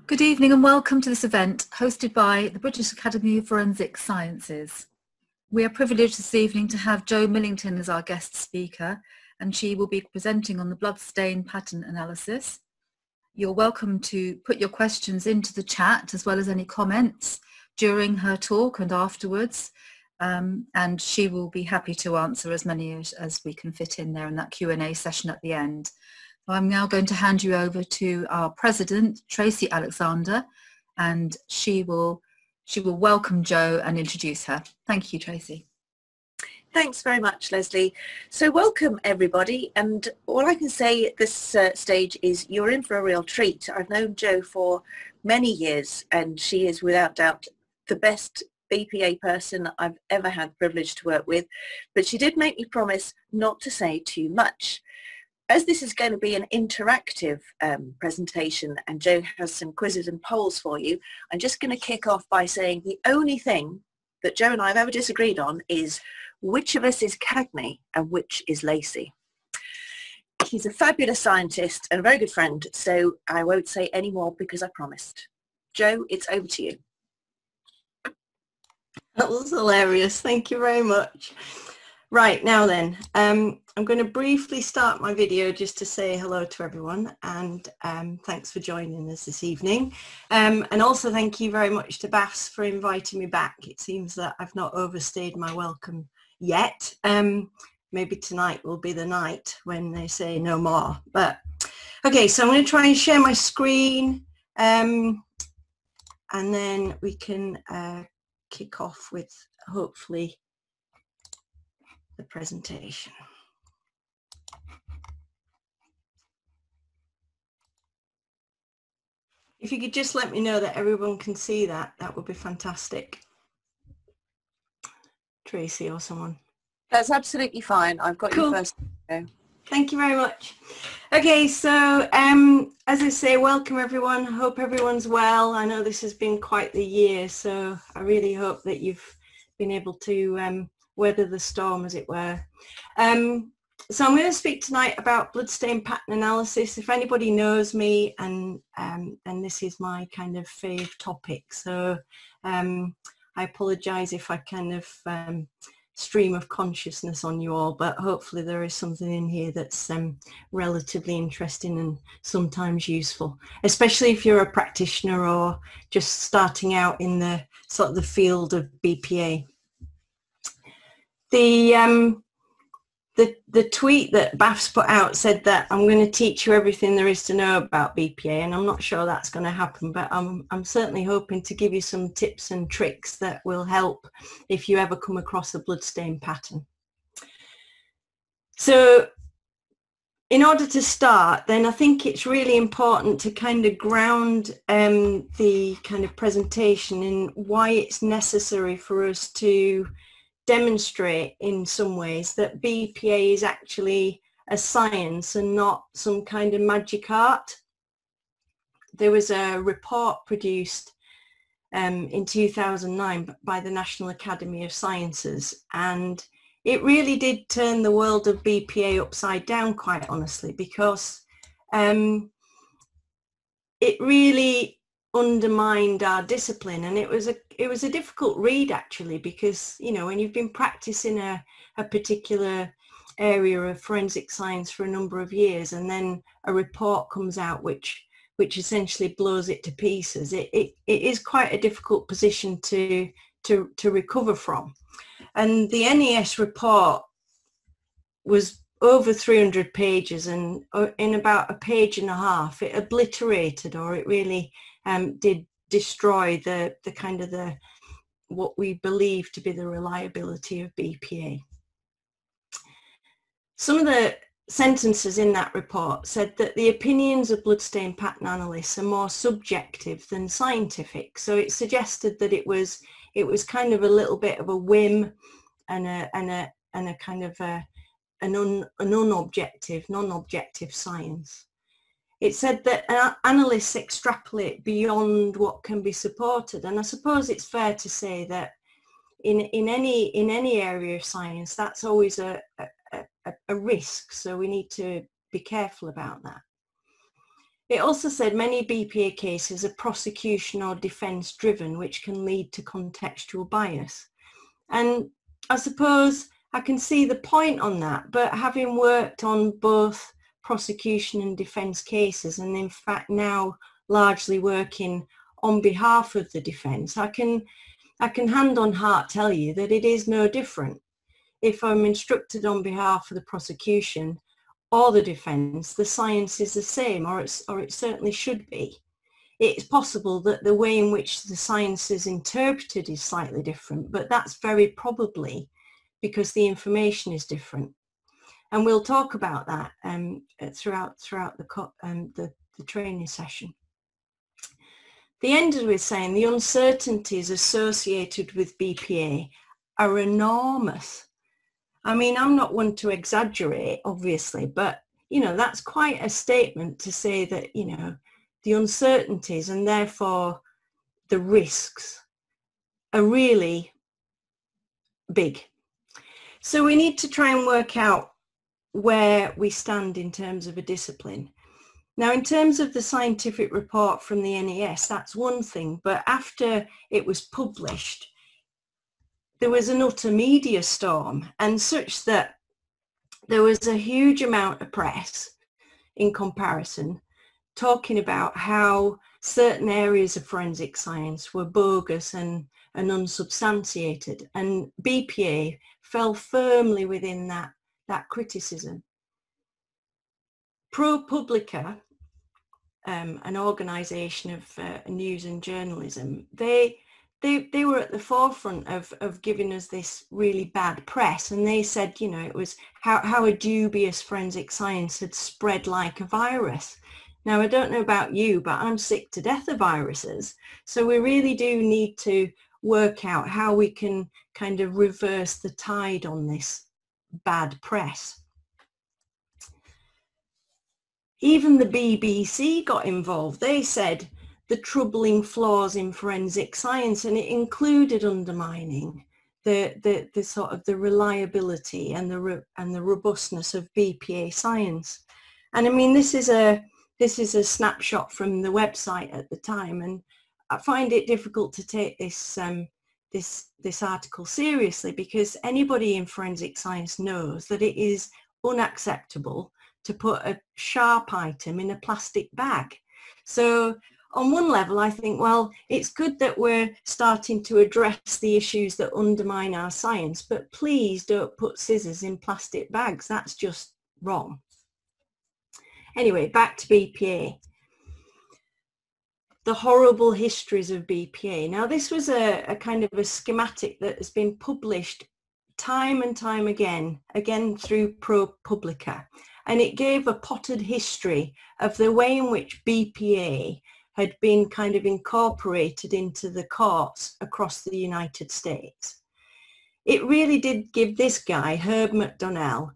Good evening and welcome to this event hosted by the British Academy of Forensic Sciences. We are privileged this evening to have Jo Millington as our guest speaker, and she will be presenting on the Bloodstain Pattern Analysis. You're welcome to put your questions into the chat as well as any comments during her talk and afterwards, and she will be happy to answer as many as we can fit in there in that Q&A session at the end. I'm now going to hand you over to our president, Tracy Alexander, and she will welcome Jo and introduce her. Thank you, Tracy. Thanks very much, Leslie. So welcome everybody, and all I can say at this stage is you're in for a real treat. I've known Jo for many years, and she is without doubt the best BPA person I've ever had the privilege to work with, but she did make me promise not to say too much. As this is going to be an interactive presentation and Jo has some quizzes and polls for you, I'm just going to kick off by saying the only thing that Jo and I have ever disagreed on is which of us is Cagney and which is Lacey. He's a fabulous scientist and a very good friend, so I won't say any more because I promised. Jo, it's over to you. That was hilarious. Thank you very much. Right, now then, I'm going to briefly start my video just to say hello to everyone, and thanks for joining us this evening. And also thank you very much to BAS for inviting me back. It seems that I've not overstayed my welcome yet. Maybe tonight will be the night when they say no more. But okay, so I'm going to try and share my screen, and then we can kick off with hopefully the presentation. If you could just let me know that everyone can see that, that would be fantastic. Tracy or someone. That's absolutely fine. I've got you first. Thank you very much. Okay, so as I say, welcome everyone. Hope everyone's well. I know this has been quite the year, so I really hope that you've been able to weather the storm, as it were. So I'm going to speak tonight about Bloodstain Pattern Analysis. If anybody knows me, and this is my kind of fave topic, so I apologise if I kind of stream of consciousness on you all, but hopefully there is something in here that's relatively interesting and sometimes useful, especially if you're a practitioner or just starting out in the sort of the field of BPA. The tweet that BAF's put out said that I'm going to teach you everything there is to know about BPA, and I'm not sure that's going to happen, but I'm certainly hoping to give you some tips and tricks that will help if you ever come across a bloodstain pattern. So in order to start, then I think it's really important to kind of ground the kind of presentation in why it's necessary for us to demonstrate in some ways that BPA is actually a science and not some kind of magic art. There was a report produced in 2009 by the National Academy of Sciences, and it really did turn the world of BPA upside down, quite honestly, because it really undermined our discipline, and it was a difficult read actually, because you know, when you've been practicing a particular area of forensic science for a number of years and then a report comes out which essentially blows it to pieces, it is quite a difficult position to recover from. And the NES report was over 300 pages, and in about a page and a half it obliterated, or it really did destroy the kind of what we believe to be the reliability of BPA. Some of the sentences in that report said that the opinions of bloodstain pattern analysts are more subjective than scientific. So it suggested that it was kind of a little bit of a whim and a kind of an non-objective science. It said that analysts extrapolate beyond what can be supported, and I suppose it's fair to say that in any area of science that's always a risk, so we need to be careful about that. It also said many BPA cases are prosecution or defence driven, which can lead to contextual bias. And I suppose I can see the point on that, but having worked on both prosecution and defence cases, and in fact now largely working on behalf of the defence, I can hand on heart tell you that it is no different. If I'm instructed on behalf of the prosecution or the defence, the science is the same, or it certainly should be. It's possible that the way in which the science is interpreted is slightly different, but that's very probably because the information is different. And we'll talk about that throughout the training session. The ended with saying the uncertainties associated with BPA are enormous. I mean, I'm not one to exaggerate, obviously, but, you know, that's quite a statement to say that, you know, the uncertainties and therefore the risks are really big. So we need to try and work out where we stand in terms of a discipline. Now, in terms of the scientific report from the NES, that's one thing, but after it was published, there was an utter media storm, and such that there was a huge amount of press in comparison talking about how certain areas of forensic science were bogus and unsubstantiated, and BPA fell firmly within that criticism. ProPublica, an organisation of news and journalism, they were at the forefront of giving us this really bad press, and they said, you know, it was how a dubious forensic science had spread like a virus. Now, I don't know about you, but I'm sick to death of viruses, so we really do need to work out how we can kind of reverse the tide on this bad press. Even the BBC got involved. They said the troubling flaws in forensic science, and it included undermining the sort of the reliability and the robustness of BPA science. And I mean, this is a snapshot from the website at the time, and I find it difficult to take this this article seriously, because anybody in forensic science knows that it is unacceptable to put a sharp item in a plastic bag. So on one level, I think, well, it's good that we're starting to address the issues that undermine our science, but please don't put scissors in plastic bags. That's just wrong. Anyway, back to BPA. The horrible histories of BPA. Now, this was a kind of a schematic that has been published time and time again through ProPublica, and it gave a potted history of the way in which BPA had been kind of incorporated into the courts across the United States. It really did give this guy, Herb McDonnell,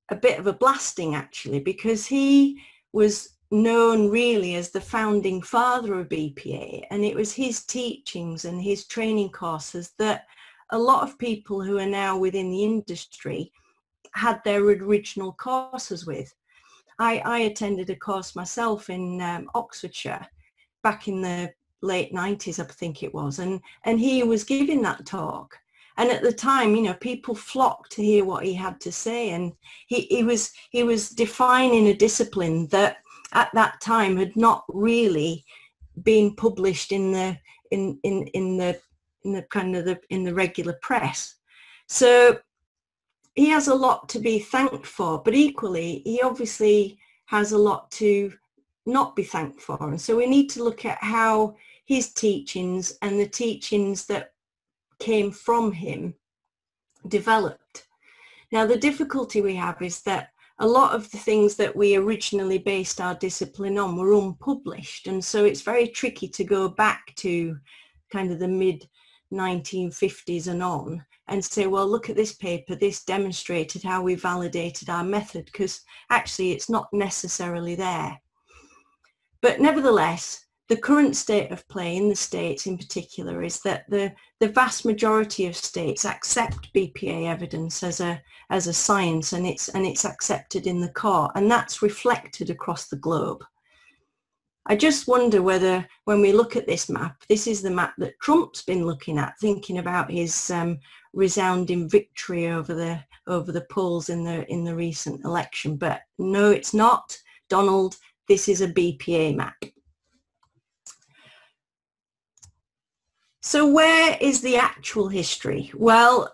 a bit of a blasting, actually, because he was known really as the founding father of BPA, and it was his teachings and his training courses that a lot of people who are now within the industry had their original courses with. I attended a course myself in Oxfordshire back in the late 90s, I think it was, and he was giving that talk. And at the time, you know, people flocked to hear what he had to say, and he was defining a discipline that at that time had not really been published in the regular press. So he has a lot to be thanked for, but equally he obviously has a lot to not be thanked for. And so we need to look at how his teachings and the teachings that came from him developed. Now, the difficulty we have is that a lot of the things that we originally based our discipline on were unpublished, and so it's very tricky to go back to kind of the mid-1950s and on and say, well, look at this paper, this demonstrated how we validated our method, because actually it's not necessarily there. But nevertheless, the current state of play in the States in particular is that the vast majority of states accept BPA evidence as a science, and it's accepted in the court, and that's reflected across the globe. I just wonder whether when we look at this map, this is the map that Trump's been looking at, thinking about his resounding victory over the polls in the recent election. But no, it's not, Donald. This is a BPA map. So where is the actual history? Well,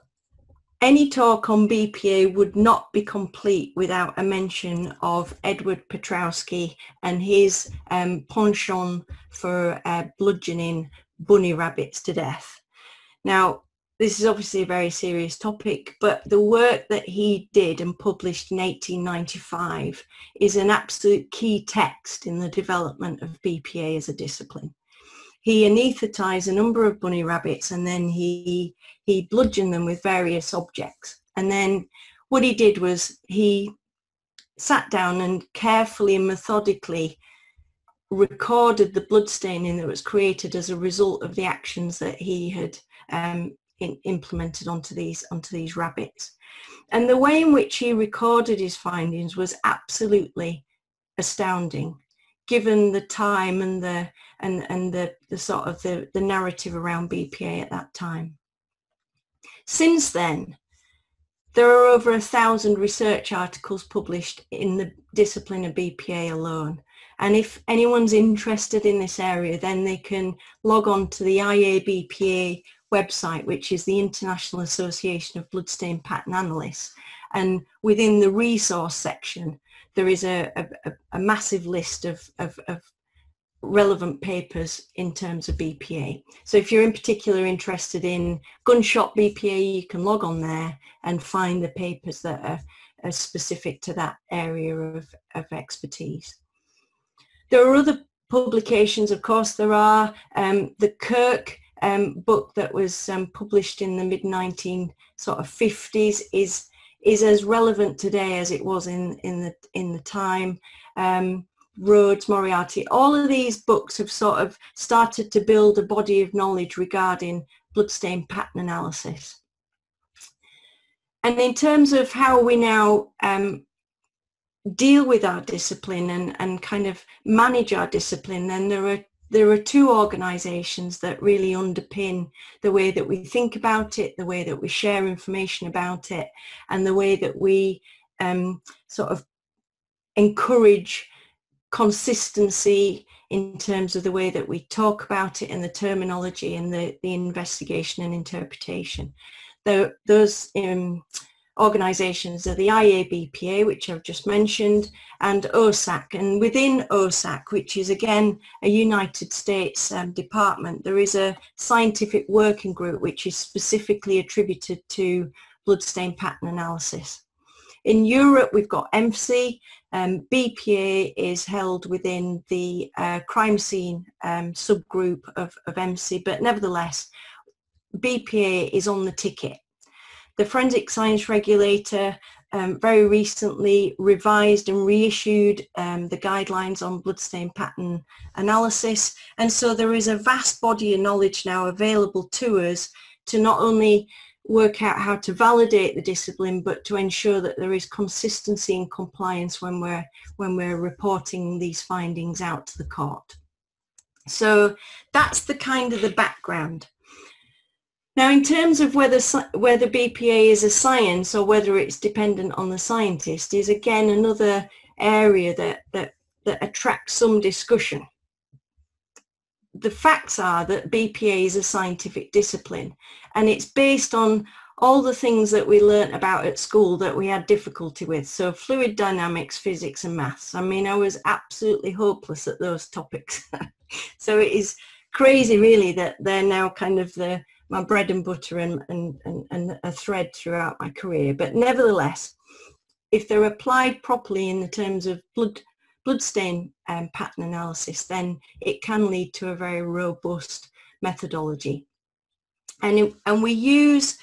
any talk on BPA would not be complete without a mention of Edward Petrowski and his penchant for bludgeoning bunny rabbits to death. Now, this is obviously a very serious topic, but the work that he did and published in 1895 is an absolute key text in the development of BPA as a discipline. He anaesthetized a number of bunny rabbits, and then he bludgeoned them with various objects. And then what he did was he sat down and carefully and methodically recorded the bloodstaining that was created as a result of the actions that he had implemented onto these rabbits. And the way in which he recorded his findings was absolutely astounding, given the time and the sort of the narrative around BPA at that time. Since then, there are over 1,000 research articles published in the discipline of BPA alone. And if anyone's interested in this area, then they can log on to the IABPA website, which is the International Association of Bloodstain Pattern Analysis. And within the resource section, there is a massive list of relevant papers in terms of BPA. So if you're in particular interested in gunshot BPA, you can log on there and find the papers that are specific to that area of expertise. There are other publications, of course. There are the Kirk book that was published in the mid-1950s is as relevant today as it was in the time. Rhodes, Moriarty, all of these books have sort of started to build a body of knowledge regarding bloodstain pattern analysis. And in terms of how we now deal with our discipline and kind of manage our discipline, then there are two organisations that really underpin the way that we think about it, the way that we share information about it, and the way that we sort of encourage consistency in terms of the way that we talk about it and the terminology and the investigation and interpretation. Those organisations are the IABPA, which I've just mentioned, and OSAC. And within OSAC, which is again a United States department, there is a scientific working group which is specifically attributed to bloodstain pattern analysis. In Europe, we've got EMSI. BPA is held within the crime scene subgroup of EMSI, but nevertheless, BPA is on the ticket. The Forensic Science Regulator very recently revised and reissued the guidelines on bloodstain pattern analysis, and so there is a vast body of knowledge now available to us to not only work out how to validate the discipline, but to ensure that there is consistency and compliance when we're reporting these findings out to the court. So that's the kind of the background. Now, in terms of whether BPA is a science or whether it's dependent on the scientist, is again another area that attracts some discussion. The facts are that BPA is a scientific discipline, and it's based on all the things that we learnt about at school that we had difficulty with. So fluid dynamics, physics and maths. I mean, I was absolutely hopeless at those topics. So it is crazy really that they're now kind of my bread and butter and a thread throughout my career. But nevertheless, if they're applied properly in the terms of bloodstain pattern analysis, then it can lead to a very robust methodology. And we use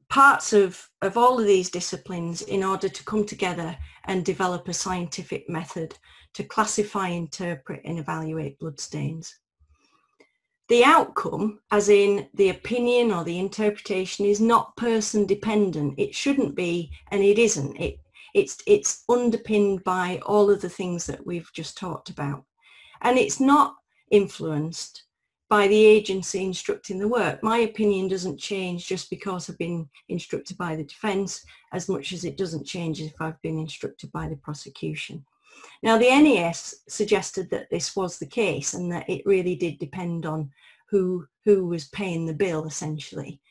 parts of all of these disciplines in order to come together and develop a scientific method to classify, interpret and evaluate bloodstains. The outcome, as in the opinion or the interpretation, is not person dependent. It shouldn't be, and it isn't. It's underpinned by all of the things that we've just talked about. And it's not influenced by the agency instructing the work. My opinion doesn't change just because I've been instructed by the defence, as much as it doesn't change if I've been instructed by the prosecution. Now, the NES suggested that this was the case and that it really did depend on who was paying the bill, essentially.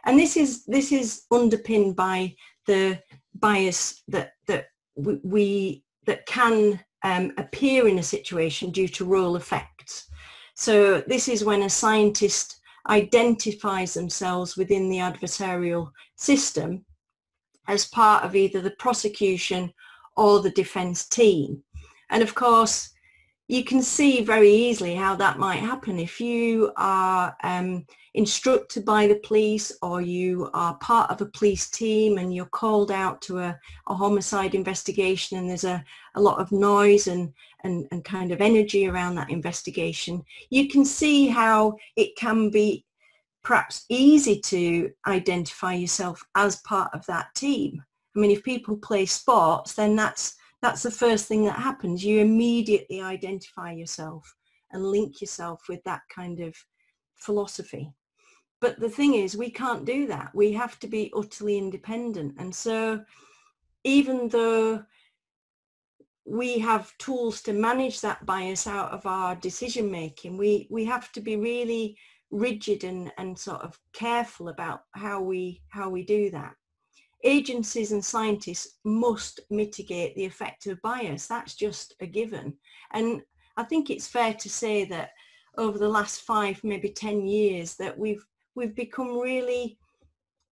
And this is underpinned by the bias that can appear in a situation due to role effects. So this is when a scientist identifies themselves within the adversarial system as part of either the prosecution or the defence team. And of course, you can see very easily how that might happen if you are instructed by the police, or you are part of a police team and you're called out to a homicide investigation, and there's a lot of noise and kind of energy around that investigation. You can see how it can be perhaps easy to identify yourself as part of that team. I mean, if people play sports, then that's the first thing that happens. You immediately identify yourself and link yourself with that kind of philosophy. But the thing is, we can't do that. We have to be utterly independent. And so even though we have tools to manage that bias out of our decision making, we have to be really rigid and sort of careful about how we do that. Agencies and scientists must mitigate the effect of bias. That's just a given. And I think it's fair to say that over the last 5, maybe 10 years, that we've become really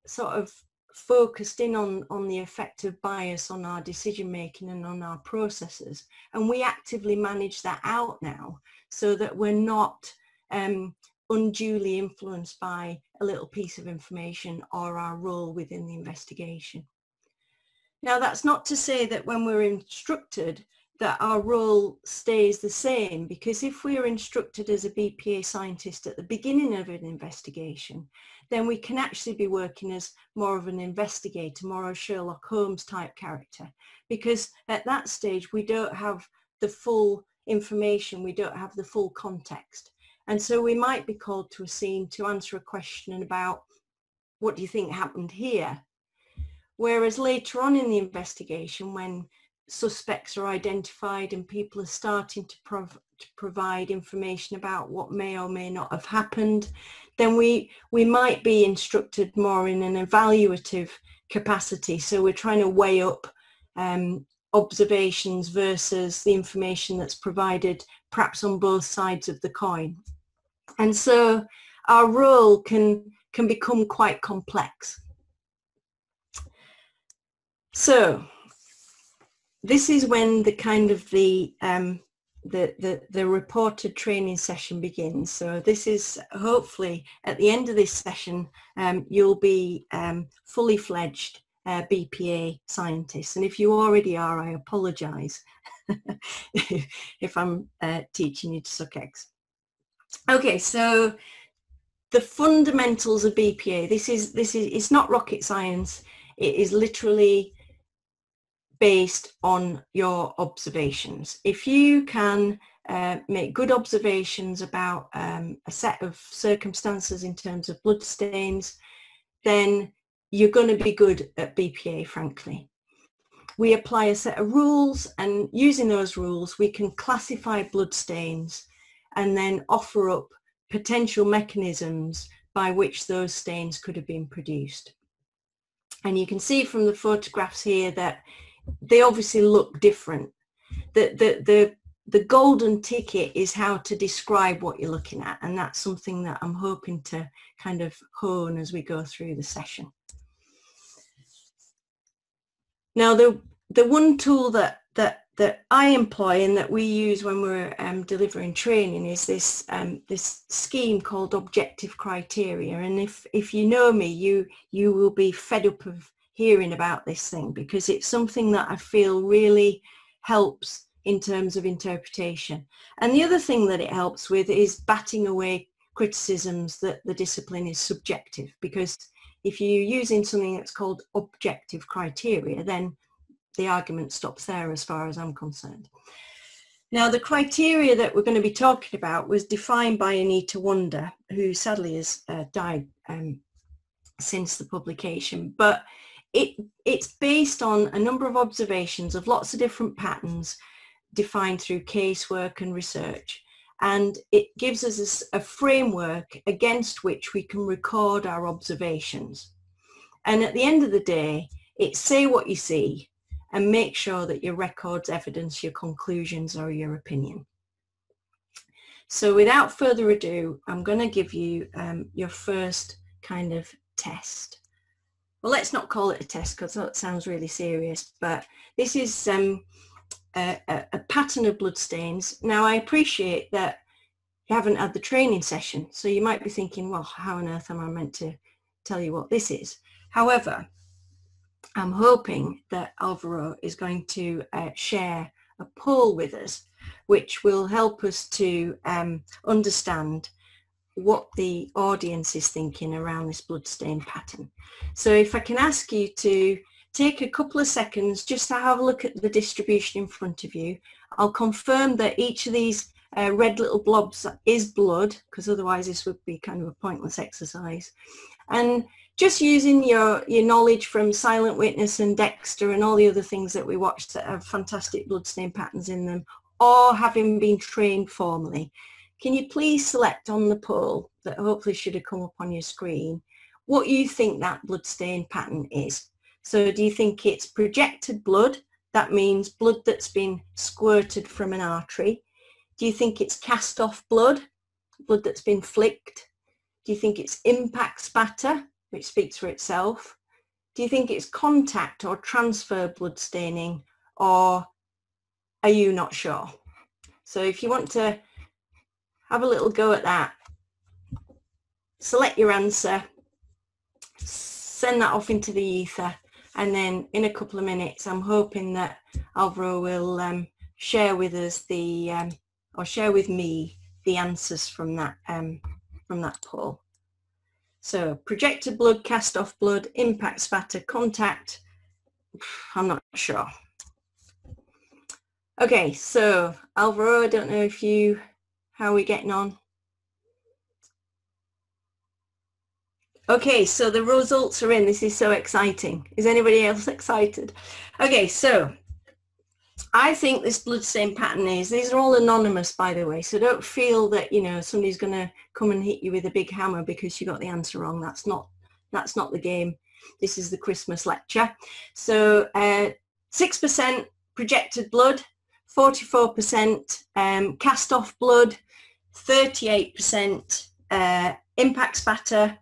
sort of focused in on the effect of bias on our decision making and on our processes. And we actively manage that out now so that we're not unduly influenced by a little piece of information or our role within the investigation. Now, that's not to say that when we're instructed that our role stays the same, because if we are instructed as a BPA scientist at the beginning of an investigation, then we can actually be working as more of an investigator, more of a Sherlock Holmes type character, because at that stage we don't have the full information, we don't have the full context. And so we might be called to a scene to answer a question about, what do you think happened here? Whereas later on in the investigation, when suspects are identified and people are starting to provide information about what may or may not have happened, then we might be instructed more in an evaluative capacity. So we're trying to weigh up observations versus the information that's provided, perhaps on both sides of the coin. And so our role can become quite complex. So this is when the kind of the reported training session begins. So this is hopefully at the end of this session, you'll be fully fledged BPA scientists. And if you already are, I apologise if I'm teaching you to suck eggs. Okay, so the fundamentals of BPA. This is it's not rocket science. It is literally based on your observations. If you can make good observations about a set of circumstances in terms of blood stains, then you're going to be good at BPA, frankly. We apply a set of rules, and using those rules we can classify blood stains and then offer up potential mechanisms by which those stains could have been produced. And you can see from the photographs here that they obviously look different. The golden ticket is how to describe what you're looking at, and that's something that I'm hoping to kind of hone as we go through the session. Now, the one tool that I employ and that we use when we're delivering training is this this scheme called objective criteria. And if you know me, you will be fed up of hearing about this thing, because it's something that I feel really helps in terms of interpretation. And the other thing that it helps with is batting away criticisms that the discipline is subjective, because if you're using something that's called objective criteria, then the argument stops there as far as I'm concerned. Now, the criteria that we're going to be talking about was defined by Anita Wonder, who sadly has died since the publication, but it's based on a number of observations of lots of different patterns defined through casework and research, and it gives us a framework against which we can record our observations. And at the end of the day, it's say what you see and make sure that your records evidence your conclusions or your opinion. So without further ado, I'm going to give you your first kind of test. Well, let's not call it a test because that sounds really serious, but this is a pattern of bloodstains. Now, I appreciate that you haven't had the training session, so you might be thinking, well, how on earth am I meant to tell you what this is? However, I'm hoping that Alvaro is going to share a poll with us, which will help us to understand what the audience is thinking around this bloodstain pattern. So if I can ask you to take a couple of seconds just to have a look at the distribution in front of you. I'll confirm that each of these red little blobs is blood, because otherwise this would be kind of a pointless exercise. And just using your knowledge from Silent Witness and Dexter and all the other things that we watched that have fantastic bloodstain patterns in them, or having been trained formally, can you please select on the poll that hopefully should have come up on your screen what you think that bloodstain pattern is? So do you think it's projected blood? That means blood that's been squirted from an artery. Do you think it's cast off blood? Blood that's been flicked? Do you think it's impact spatter, which speaks for itself? Do you think it's contact or transfer blood staining, or are you not sure? So if you want to have a little go at that, select your answer, send that off into the ether, and then in a couple of minutes I'm hoping that Alvaro will share with us or share with me the answers from that poll. So projected blood, cast off blood, impact spatter, contact, I'm not sure. Okay, so Alvaro, I don't know if how are we getting on? Okay, so the results are in. This is so exciting. Is anybody else excited? Okay, so I think this bloodstain pattern these are all anonymous, by the way, so don't feel that, you know, somebody's going to come and hit you with a big hammer because you got the answer wrong. That's not the game. This is the Christmas lecture. So 6% projected blood, 44% cast off blood, 38% impact spatter,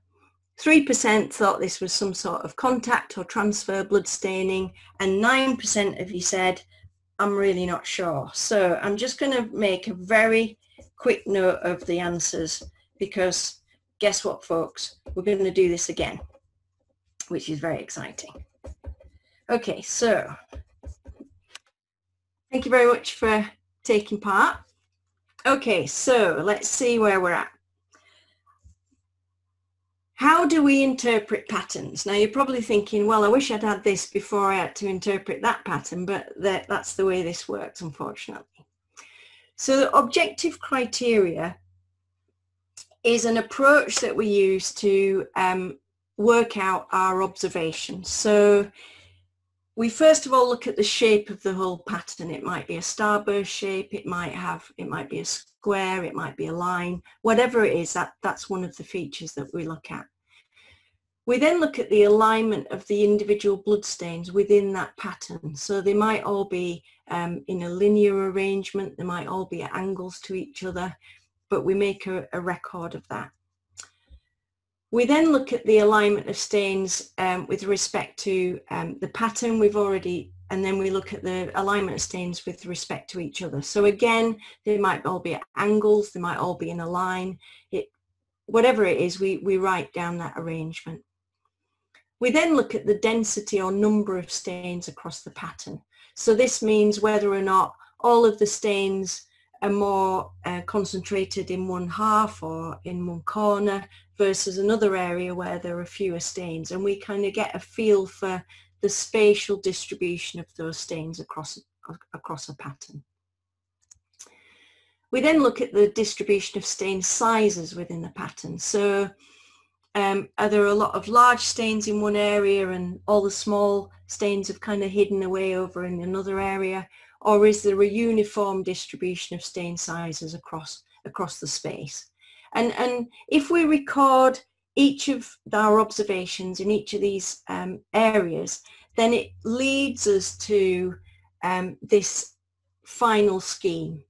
3% thought this was some sort of contact or transfer blood staining, and 9% of you said, I'm really not sure. So I'm just going to make a very quick note of the answers, because guess what, folks? We're going to do this again, which is very exciting. Okay, so thank you very much for taking part. Okay, so let's see where we're at. How do we interpret patterns? Now you're probably thinking, well, I wish I'd had this before I had to interpret that pattern, but that's the way this works, unfortunately. So the objective criteria is an approach that we use to work out our observations. So we first of all look at the shape of the whole pattern. It might be a starburst shape, it might be a square, it might be a line, whatever it is, that's one of the features that we look at. We then look at the alignment of the individual bloodstains within that pattern. So they might all be in a linear arrangement, they might all be at angles to each other, but we make a record of that. We then look at the alignment of stains with respect to the pattern we've already, and then we look at the alignment of stains with respect to each other. So again, they might all be at angles, they might all be in a line. Whatever it is, we write down that arrangement. We then look at the density or number of stains across the pattern. So this means whether or not all of the stains are more concentrated in one half or in one corner versus another area where there are fewer stains, and we kind of get a feel for the spatial distribution of those stains across a pattern. We then look at the distribution of stain sizes within the pattern. So are there a lot of large stains in one area and all the small stains have kind of hidden away over in another area, or is there a uniform distribution of stain sizes across the space? And if we record each of our observations in each of these areas, then it leads us to this final scheme.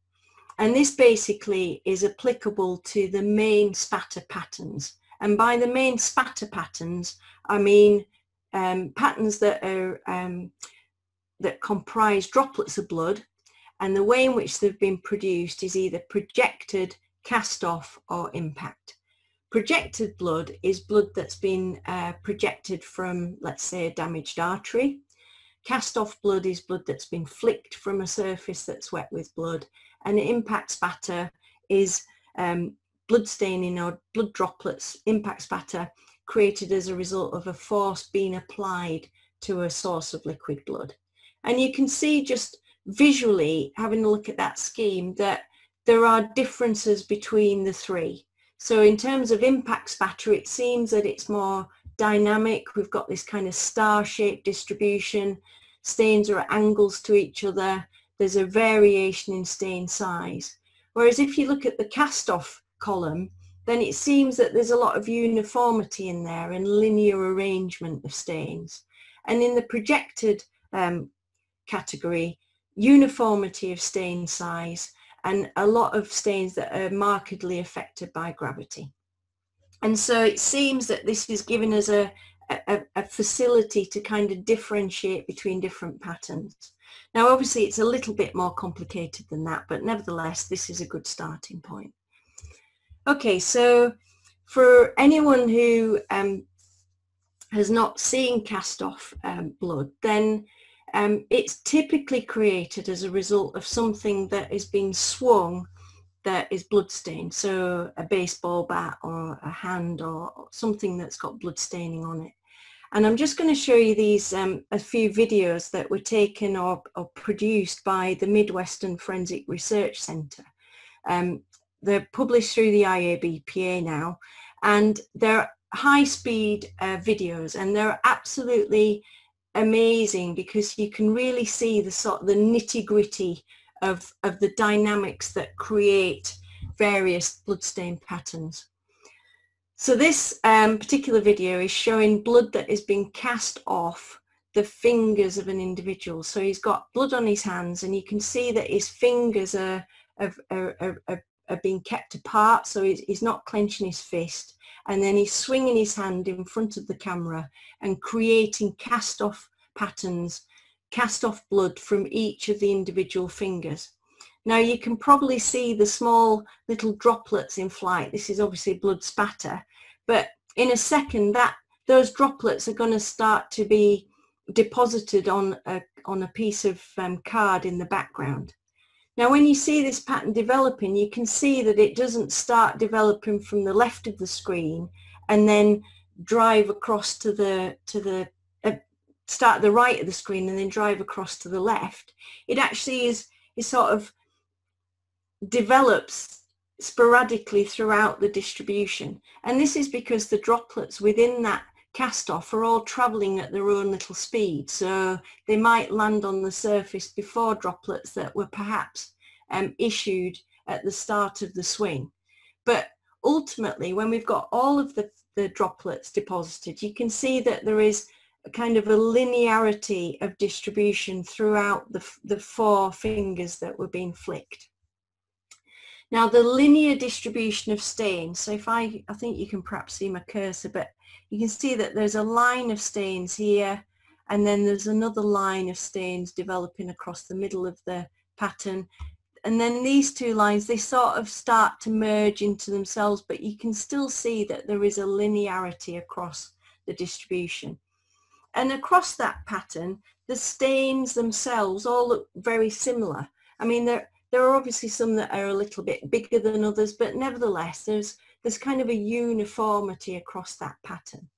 And this basically is applicable to the main spatter patterns. And by the main spatter patterns, I mean patterns that are that comprise droplets of blood, and the way in which they've been produced is either projected, cast off, or impact. Projected blood is blood that's been projected from, let's say, a damaged artery. Cast off blood is blood that's been flicked from a surface that's wet with blood. And impact spatter is blood staining or blood droplets, impact spatter, created as a result of a force being applied to a source of liquid blood. And you can see just visually, having a look at that scheme, that there are differences between the three. So in terms of impact spatter, it seems that it's more dynamic. We've got this kind of star-shaped distribution. Stains are at angles to each other. There's a variation in stain size. Whereas if you look at the cast-off column, then it seems that there's a lot of uniformity in there and linear arrangement of stains. And in the projected category, uniformity of stain size and a lot of stains that are markedly affected by gravity. And so it seems that this is giving us a facility to kind of differentiate between different patterns. Now, obviously, it's a little bit more complicated than that, but nevertheless, this is a good starting point. Okay, so for anyone who has not seen cast-off blood, then it's typically created as a result of something that is being swung that is bloodstained, so a baseball bat or a hand or something that's got blood staining on it. And I'm just going to show you these a few videos that were taken or produced by the Midwestern Forensic Research Centre. They're published through the IABPA now, and they're high-speed videos, and they're absolutely amazing because you can really see the sort of the nitty-gritty of the dynamics that create various bloodstain patterns. So this particular video is showing blood that is being cast off the fingers of an individual. So he's got blood on his hands, and you can see that his fingers are being kept apart, so he's not clenching his fist, and then he's swinging his hand in front of the camera and creating cast off patterns, cast off blood from each of the individual fingers. Now you can probably see the small little droplets in flight. This is obviously blood spatter, but in a second those droplets are going to start to be deposited on a piece of card in the background. Now when you see this pattern developing, you can see that it doesn't start developing from the left of the screen and then drive across to the start at the right of the screen and then drive across to the left. It actually is sort of develops sporadically throughout the distribution, and this is because the droplets within that cast off are all traveling at their own little speed, so they might land on the surface before droplets that were perhaps issued at the start of the swing. But ultimately, when we've got all of the droplets deposited, you can see that there is a kind of a linearity of distribution throughout the four fingers that were being flicked. Now the linear distribution of stains, so if I think you can perhaps see my cursor, but you can see that there's a line of stains here, and then there's another line of stains developing across the middle of the pattern. And then these two lines, they sort of start to merge into themselves, but you can still see that there is a linearity across the distribution. And across that pattern, the stains themselves all look very similar. I mean, there are obviously some that are a little bit bigger than others, but nevertheless, there's kind of a uniformity across that pattern.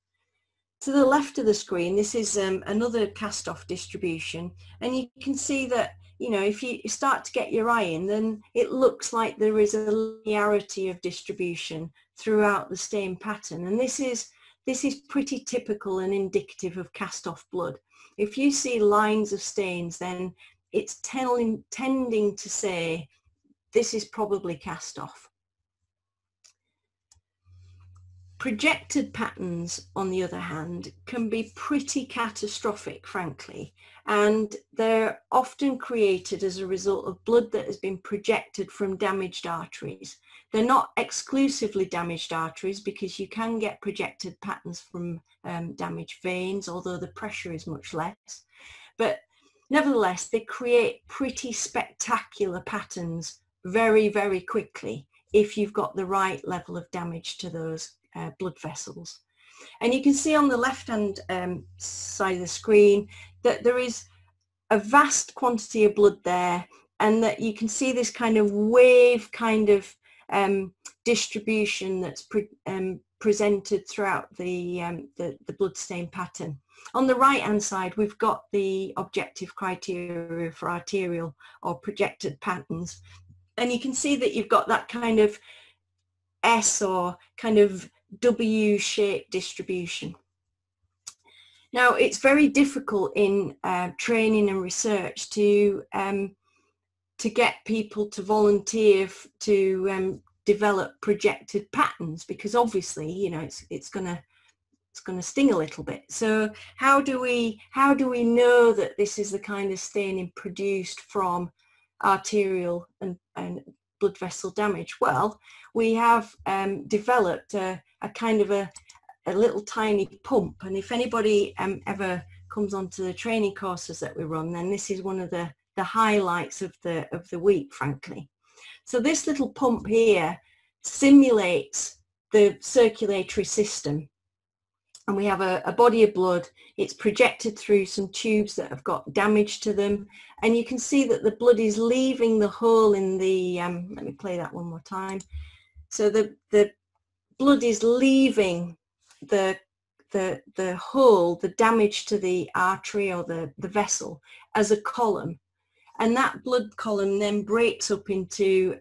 to the left of the screen, this is another cast-off distribution, and you can see that, you know, if you start to get your eye in, then it looks like there is a linearity of distribution throughout the stain pattern, and this is pretty typical and indicative of cast-off blood. If you see lines of stains, then it's tending to say this is probably cast-off. Projected patterns, on the other hand, can be pretty catastrophic, frankly, and they're often created as a result of blood that has been projected from damaged arteries. They're not exclusively damaged arteries, because you can get projected patterns from damaged veins, although the pressure is much less. But nevertheless, they create pretty spectacular patterns very, very quickly if you've got the right level of damage to those blood vessels. And you can see on the left hand side of the screen that there is a vast quantity of blood there, and that you can see this kind of wave kind of distribution that's presented throughout the bloodstain pattern. On the right hand side, we've got the objective criteria for arterial or projected patterns, and you can see that you've got that kind of S or kind of W-shaped distribution. Now, it's very difficult in training and research to get people to volunteer to develop projected patterns, because obviously, you know, it's gonna sting a little bit. So how do we know that this is the kind of staining produced from arterial and blood vessel damage? Well, we have developed a kind of a little tiny pump, and if anybody ever comes onto the training courses that we run, then this is one of the highlights of the week, frankly. So this little pump here simulates the circulatory system, and we have a body of blood. It's projected through some tubes that have got damage to them, and you can see that the blood is leaving the hole in the let me play that one more time. So the blood is leaving the hole, the damage to the artery or the vessel, as a column, and that blood column then breaks up into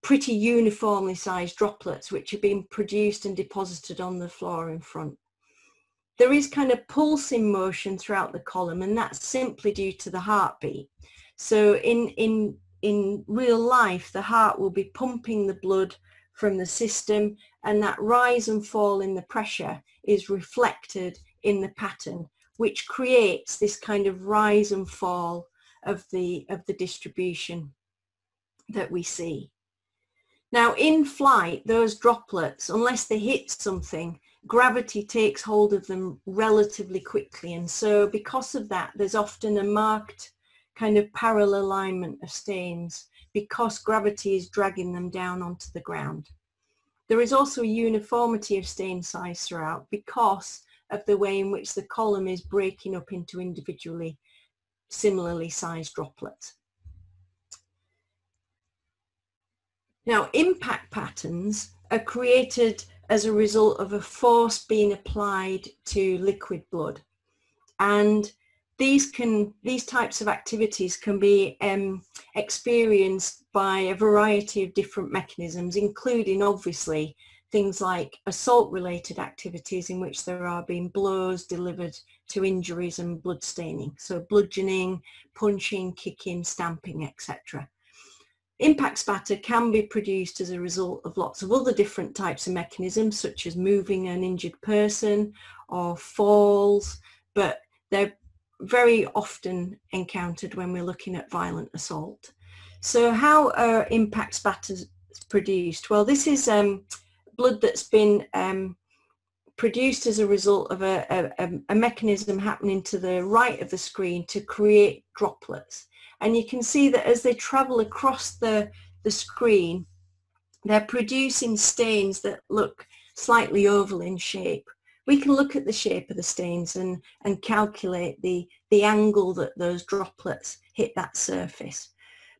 pretty uniformly sized droplets, which are being produced and deposited on the floor in front. There is kind of pulsing motion throughout the column, and that's simply due to the heartbeat. So in real life, the heart will be pumping the blood from the system, and that rise and fall in the pressure is reflected in the pattern, which creates this kind of rise and fall of the distribution that we see. Now, in flight, those droplets, unless they hit something, gravity takes hold of them relatively quickly, and so because of that, there's often a marked kind of parallel alignment of stains, because gravity is dragging them down onto the ground. There is also a uniformity of stain size throughout, because of the way in which the column is breaking up into individually similarly sized droplets. Now, impact patterns are created as a result of a force being applied to liquid blood, and these types of activities can be experienced by a variety of different mechanisms, including obviously things like assault-related activities in which there are being blows delivered to injuries and blood staining, so bludgeoning, punching, kicking, stamping, etc. Impact spatter can be produced as a result of lots of other different types of mechanisms, such as moving an injured person or falls, but they're very often encountered when we're looking at violent assault. So how are impact spatters produced? Well, this is blood that's been produced as a result of a mechanism happening to the right of the screen to create droplets. And you can see that as they travel across the screen, they're producing stains that look slightly oval in shape. We can look at the shape of the stains and calculate the angle that those droplets hit that surface.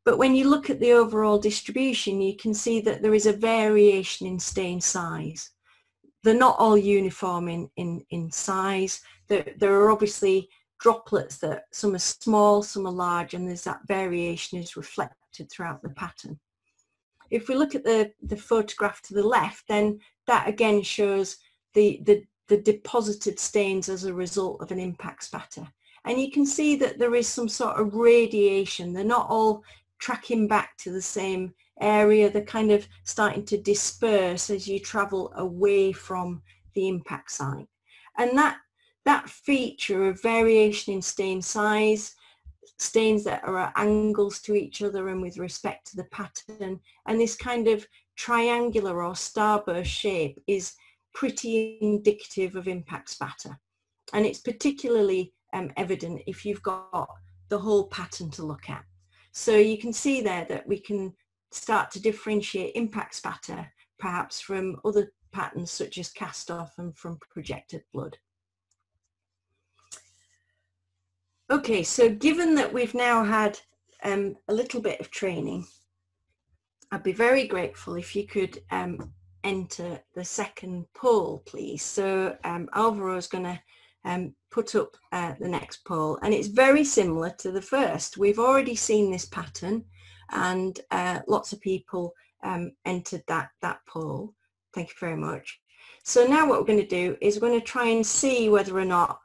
But when you look at the overall distribution, you can see that there is a variation in stain size. they're not all uniform in size. There are obviously droplets that some are small, some are large, and there's that variation is reflected throughout the pattern. If we look at the photograph to the left, then that again shows the deposited stains as a result of an impact spatter. And you can see that there is some sort of radiation. They're not all tracking back to the same area. They're kind of starting to disperse as you travel away from the impact site. And that feature of variation in stain size, stains that are at angles to each other and with respect to the pattern, and this kind of triangular or starburst shape is pretty indicative of impact spatter. And it's particularly evident if you've got the whole pattern to look at. So you can see there that we can start to differentiate impact spatter perhaps from other patterns such as cast off and from projected blood. Okay, so given that we've now had a little bit of training, I'd be very grateful if you could enter the second poll, please. So Alvaro is going to put up the next poll, and it's very similar to the first. We've already seen this pattern, and lots of people entered that poll. Thank you very much. So now what we're going to do is we're going to try and see whether or not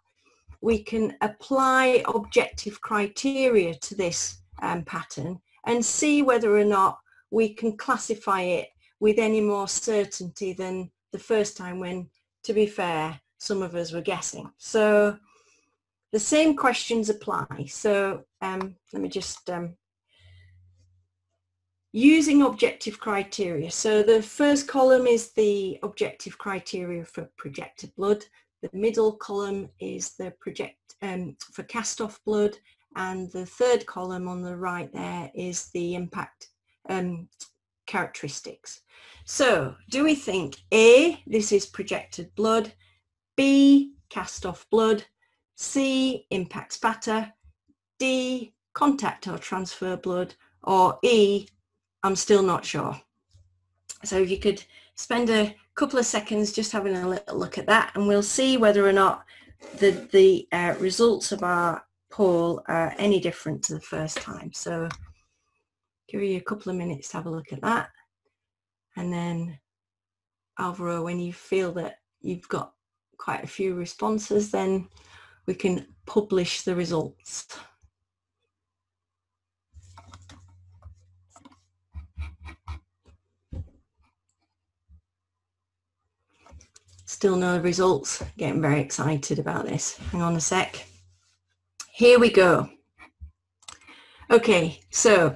we can apply objective criteria to this pattern and see whether or not we can classify it with any more certainty than the first time when, to be fair, some of us were guessing. So the same questions apply. So let me just, using objective criteria. So the first column is the objective criteria for projected blood. The middle column is the for cast off blood, and the third column on the right there is the impact characteristics. So do we think A, this is projected blood, B, cast off blood, C, impact spatter, D, contact or transfer blood, or E, I'm still not sure? So if you could spend a couple of seconds just having a little look at that, and we'll see whether or not the results of our poll are any different to the first time. So give you a couple of minutes to have a look at that, and then Alvaro, when you feel that you've got quite a few responses, then we can publish the results. Still no results. Getting very excited about this. Hang on a sec. Here we go. Okay, so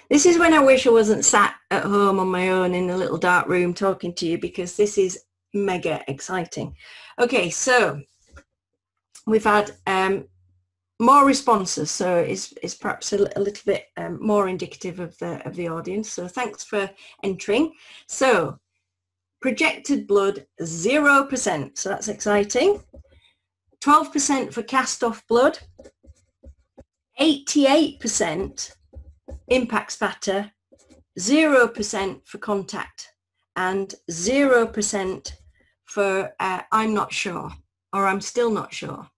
this is when I wish I wasn't sat at home on my own in a little dark room talking to you, because this is mega exciting. Okay, so we've had more responses, so it's perhaps a little bit more indicative of the audience. So thanks for entering. So projected blood 0%, so that's exciting. 12% for cast off blood, 88% impact spatter, 0% for contact, and 0% for I'm not sure, or I'm still not sure.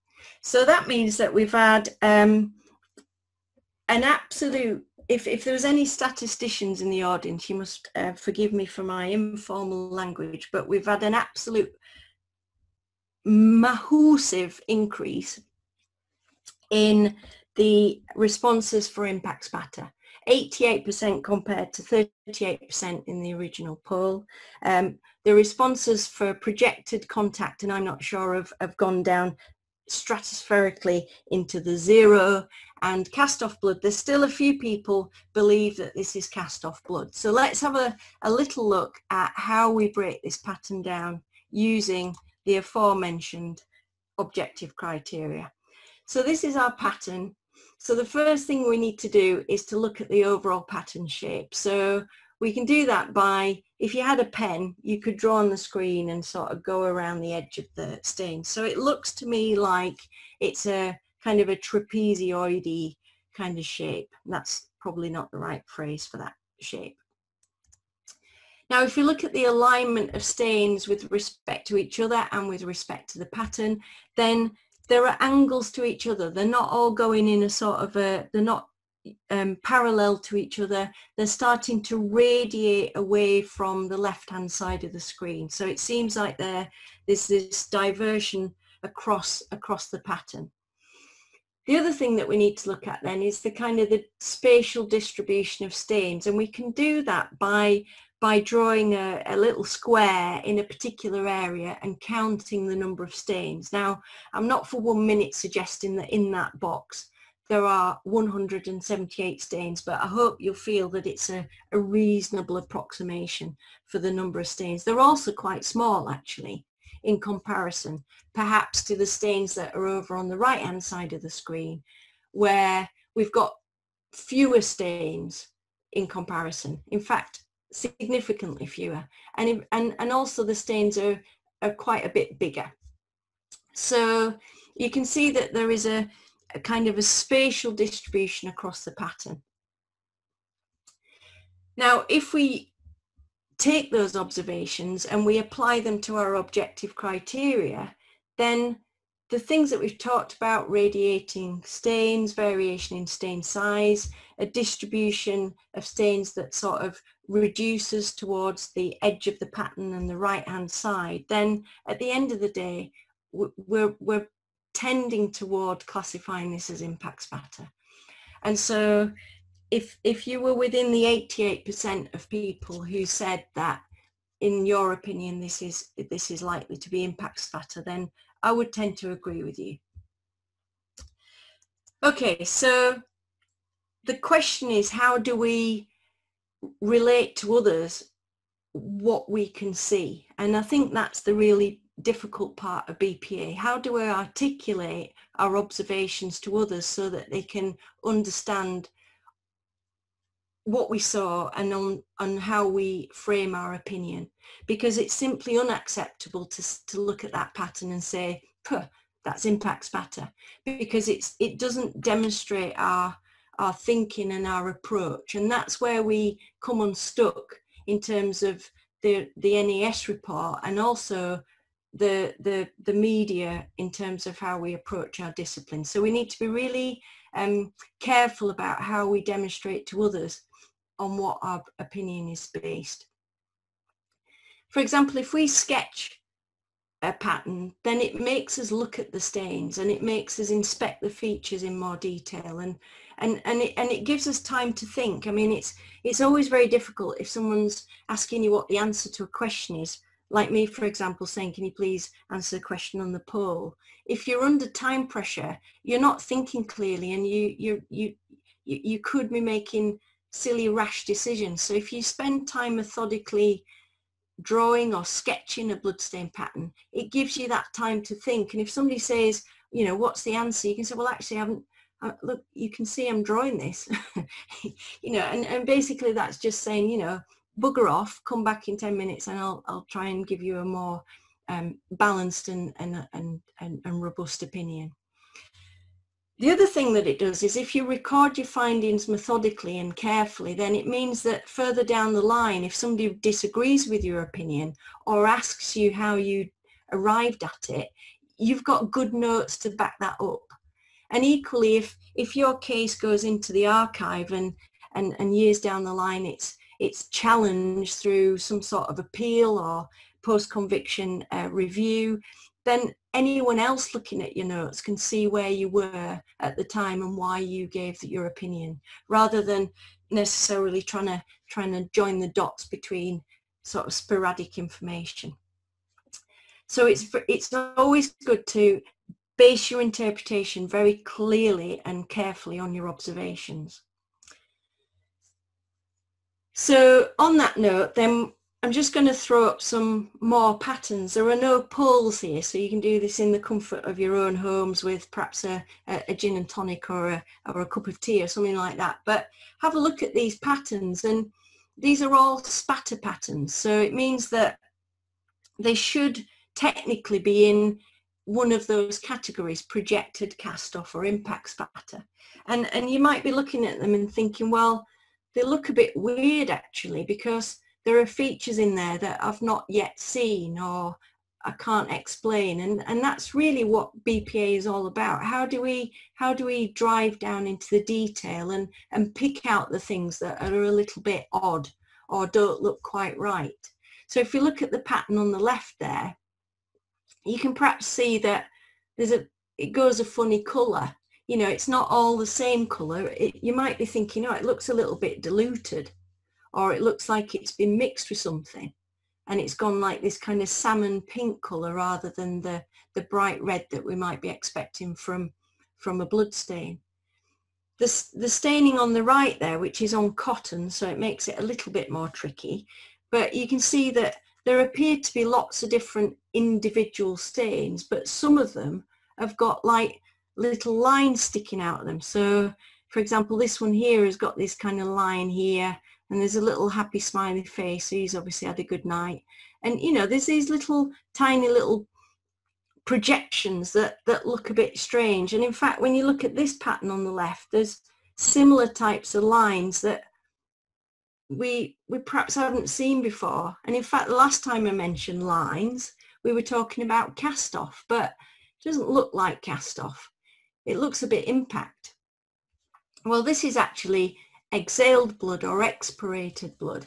So that means that we've had an absolute, if there was any statisticians in the audience, you must forgive me for my informal language, but we've had an absolute massive increase in the responses for impact spatter. 88% compared to 38% in the original poll. The responses for projected contact and I'm not sure have gone down stratospherically into the 0, and cast off blood, there's still a few people believe that this is cast off blood. So let's have a little look at how we break this pattern down using the aforementioned objective criteria. So this is our pattern. So the first thing we need to do is to look at the overall pattern shape. So we can do that by, if you had a pen, you could draw on the screen and sort of go around the edge of the stain. So it looks to me like it's a kind of a trapezoid kind of shape. That's probably not the right phrase for that shape. Now, if you look at the alignment of stains with respect to each other and with respect to the pattern, then there are angles to each other. They're not all going in a sort of they're not parallel to each other. They're starting to radiate away from the left-hand side of the screen. So it seems like there's this diversion across the pattern. The other thing that we need to look at then is the kind of the spatial distribution of stains, and we can do that by drawing a little square in a particular area and counting the number of stains. Now, I'm not for 1 minute suggesting that in that box there are 178 stains, but I hope you'll feel that it's a reasonable approximation for the number of stains. They're also quite small, actually, in comparison, perhaps to the stains that are over on the right-hand side of the screen, where we've got fewer stains in comparison. In fact, significantly fewer, and also the stains are quite a bit bigger. So you can see that there is a kind of a spatial distribution across the pattern. Now, if we take those observations and we apply them to our objective criteria, then the things that we've talked about, radiating stains, variation in stain size, a distribution of stains that sort of reduces towards the edge of the pattern and the right-hand side, then at the end of the day, we're tending toward classifying this as impact spatter. And so if you were within the 88% of people who said that, in your opinion, this is likely to be impact spatter, then I would tend to agree with you. Okay, so the question is, how do we relate to others what we can see? And I think that's the really difficult part of BPA. How do we articulate our observations to others so that they can understand what we saw and on how we frame our opinion? Because it's simply unacceptable to look at that pattern and say, "Puh, that's impact spatter," because it doesn't demonstrate our thinking and our approach. And that's where we come unstuck in terms of the NES report, and also the media in terms of how we approach our discipline. So we need to be really careful about how we demonstrate to others on what our opinion is based. For example, if we sketch a pattern, then it makes us look at the stains and it makes us inspect the features in more detail, and it gives us time to think. I mean, it's always very difficult if someone's asking you what the answer to a question is, like me, for example, saying, "Can you please answer the question on the poll?" If you're under time pressure, you're not thinking clearly, and you could be making silly, rash decisions. So if you spend time methodically drawing or sketching a bloodstain pattern, it gives you that time to think. And if somebody says, you know, "What's the answer?" you can say, "Well, actually, look, you can see I'm drawing this." You know, and basically that's just saying, you know, bugger off, come back in 10 minutes and I'll try and give you a more balanced and robust opinion. The other thing that it does is, if you record your findings methodically and carefully, then it means that further down the line, if somebody disagrees with your opinion or asks you how you arrived at it, you've got good notes to back that up. And equally, if your case goes into the archive and years down the line it's challenged through some sort of appeal or post-conviction review, then anyone else looking at your notes can see where you were at the time and why you gave your opinion, rather than necessarily trying to join the dots between sort of sporadic information. So it's always good to base your interpretation very clearly and carefully on your observations. So on that note, then I'm just going to throw up some more patterns. There are no polls here, so you can do this in the comfort of your own homes with perhaps a gin and tonic or a cup of tea or something like that. But have a look at these patterns, and these are all spatter patterns. So it means that they should technically be in one of those categories: projected, cast off, or impact spatter. And you might be looking at them and thinking, well, they look a bit weird actually, because there are features in there that I've not yet seen or I can't explain, and that's really what BPA is all about. How do we drive down into the detail and pick out the things that are a little bit odd or don't look quite right? So if you look at the pattern on the left there, you can perhaps see that it goes a funny colour. You know, it's not all the same colour. You might be thinking, oh, it looks a little bit diluted, or it looks like it's been mixed with something, and it's gone like this kind of salmon pink colour rather than the bright red that we might be expecting from a blood stain. The staining on the right there, which is on cotton, so it makes it a little bit more tricky, but you can see that there appear to be lots of different individual stains, but some of them have got like little lines sticking out of them. So for example, this one here has got this kind of line here, and there's a little happy smiley face, so he's obviously had a good night. And you know, there's these little tiny little projections that look a bit strange. And in fact, when you look at this pattern on the left, there's similar types of lines that we perhaps haven't seen before. And in fact, the last time I mentioned lines, we were talking about cast off, but it doesn't look like cast off. It looks a bit impact. Well, this is actually exhaled blood or expirated blood,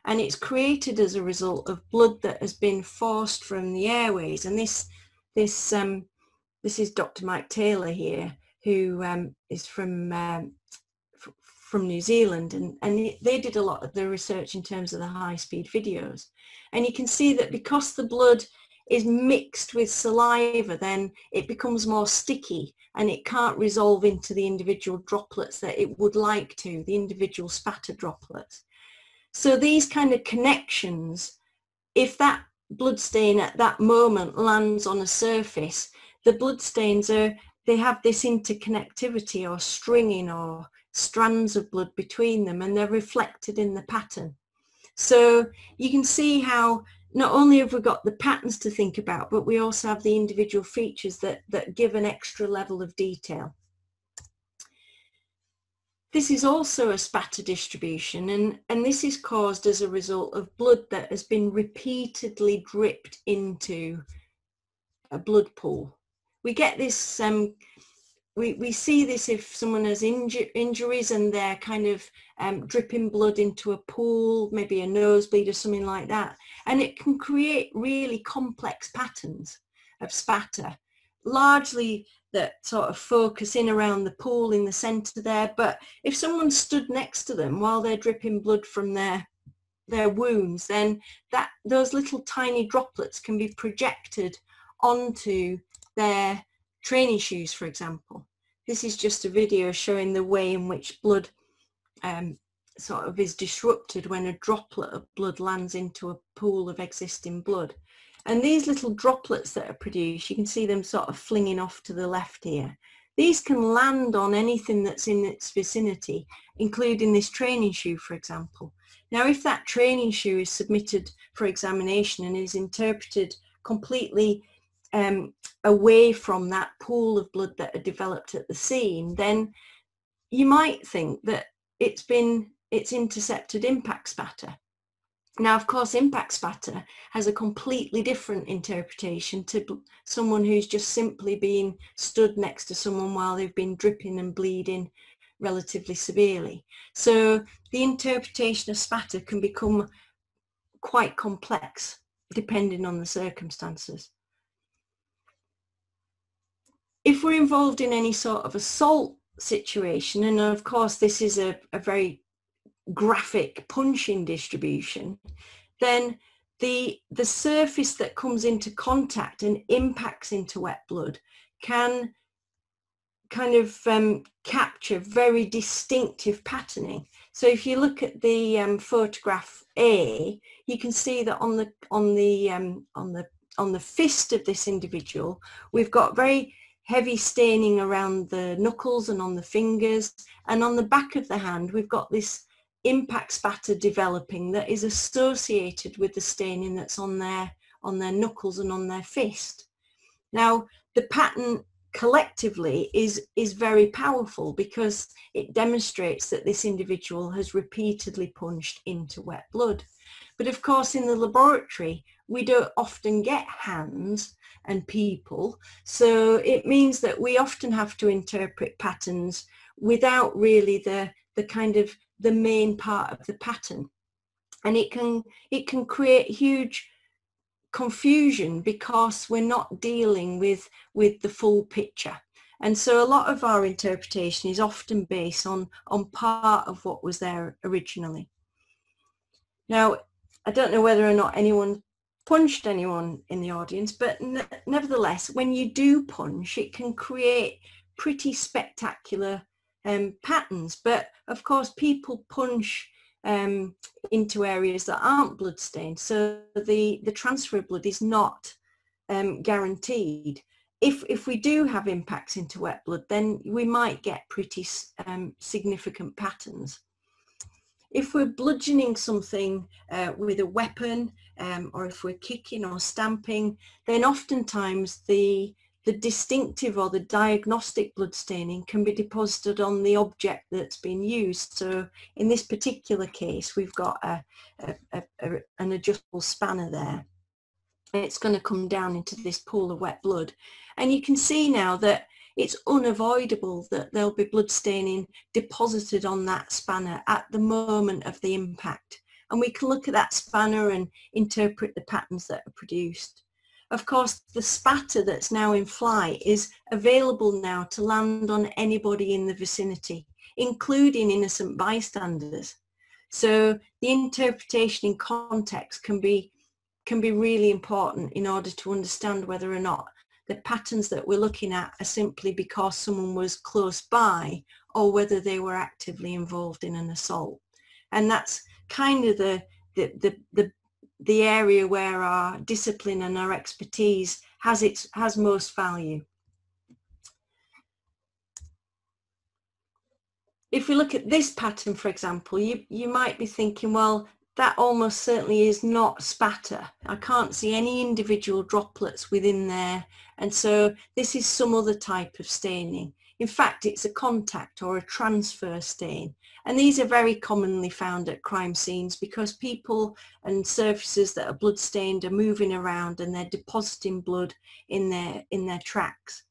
and it's created as a result of blood that has been forced from the airways. And this is Dr. Mike Taylor here, who is from New Zealand, and they did a lot of the research in terms of the high-speed videos. And you can see that because the blood is mixed with saliva, then it becomes more sticky and it can't resolve into the individual droplets that it would like to, the individual spatter droplets. So these kind of connections, if that blood stain at that moment lands on a surface, the blood stains they have this interconnectivity or stringing or strands of blood between them, and they're reflected in the pattern. So you can see how not only have we got the patterns to think about, but we also have the individual features that give an extra level of detail. This is also a spatter distribution, and this is caused as a result of blood that has been repeatedly dripped into a blood pool. We get this, we see this if someone has injuries and they're kind of dripping blood into a pool, maybe a nosebleed or something like that. And it can create really complex patterns of spatter, largely that sort of focus in around the pool in the centre there. But if someone stood next to them while they're dripping blood from their wounds, then those little tiny droplets can be projected onto their training shoes, for example. This is just a video showing the way in which blood sort of is disrupted when a droplet of blood lands into a pool of existing blood. And these little droplets that are produced, you can see them sort of flinging off to the left here. These can land on anything that's in its vicinity, including this training shoe, for example. Now, if that training shoe is submitted for examination and is interpreted completely away from that pool of blood that had developed at the scene, then you might think that it's intercepted impact spatter. Now, of course, impact spatter has a completely different interpretation to someone who's just simply been stood next to someone while they've been dripping and bleeding relatively severely. So the interpretation of spatter can become quite complex depending on the circumstances. If we're involved in any sort of assault situation, and of course this is a very graphic punching distribution, then the surface that comes into contact and impacts into wet blood can kind of capture very distinctive patterning. So if you look at the photograph A, you can see that on the fist of this individual, we've got very heavy staining around the knuckles and on the fingers, and on the back of the hand we've got this impact spatter developing that is associated with the staining that's on their knuckles and on their fist. Now, the pattern collectively is very powerful, because it demonstrates that this individual has repeatedly punched into wet blood. But of course, in the laboratory, we don't often get hands and people, so it means that we often have to interpret patterns without really the kind of the main part of the pattern, and it can create huge confusion because we're not dealing with the full picture. And so a lot of our interpretation is often based on part of what was there originally. Now, I don't know whether or not anyone punched anyone in the audience, but nevertheless, when you do punch, it can create pretty spectacular patterns. But of course, people punch into areas that aren't bloodstained, so the transfer of blood is not guaranteed. If we do have impacts into wet blood, then we might get pretty significant patterns. If we're bludgeoning something with a weapon, or if we're kicking or stamping, then oftentimes the distinctive or the diagnostic blood staining can be deposited on the object that's been used. So in this particular case, we've got an adjustable spanner there. And it's going to come down into this pool of wet blood. And you can see now that it's unavoidable that there'll be blood staining deposited on that spanner at the moment of the impact. And we can look at that spanner and interpret the patterns that are produced. Of course, the spatter that's now in flight is available now to land on anybody in the vicinity, including innocent bystanders. So the interpretation in context can be really important in order to understand whether or not the patterns that we're looking at are simply because someone was close by, or whether they were actively involved in an assault. And that's kind of the area where our discipline and our expertise has most value. If we look at this pattern, for example, you might be thinking, well, that almost certainly is not spatter. I can't see any individual droplets within there, and so this is some other type of staining. In fact, it's a contact or a transfer stain, and these are very commonly found at crime scenes because people and surfaces that are blood stained are moving around and they're depositing blood in their tracks.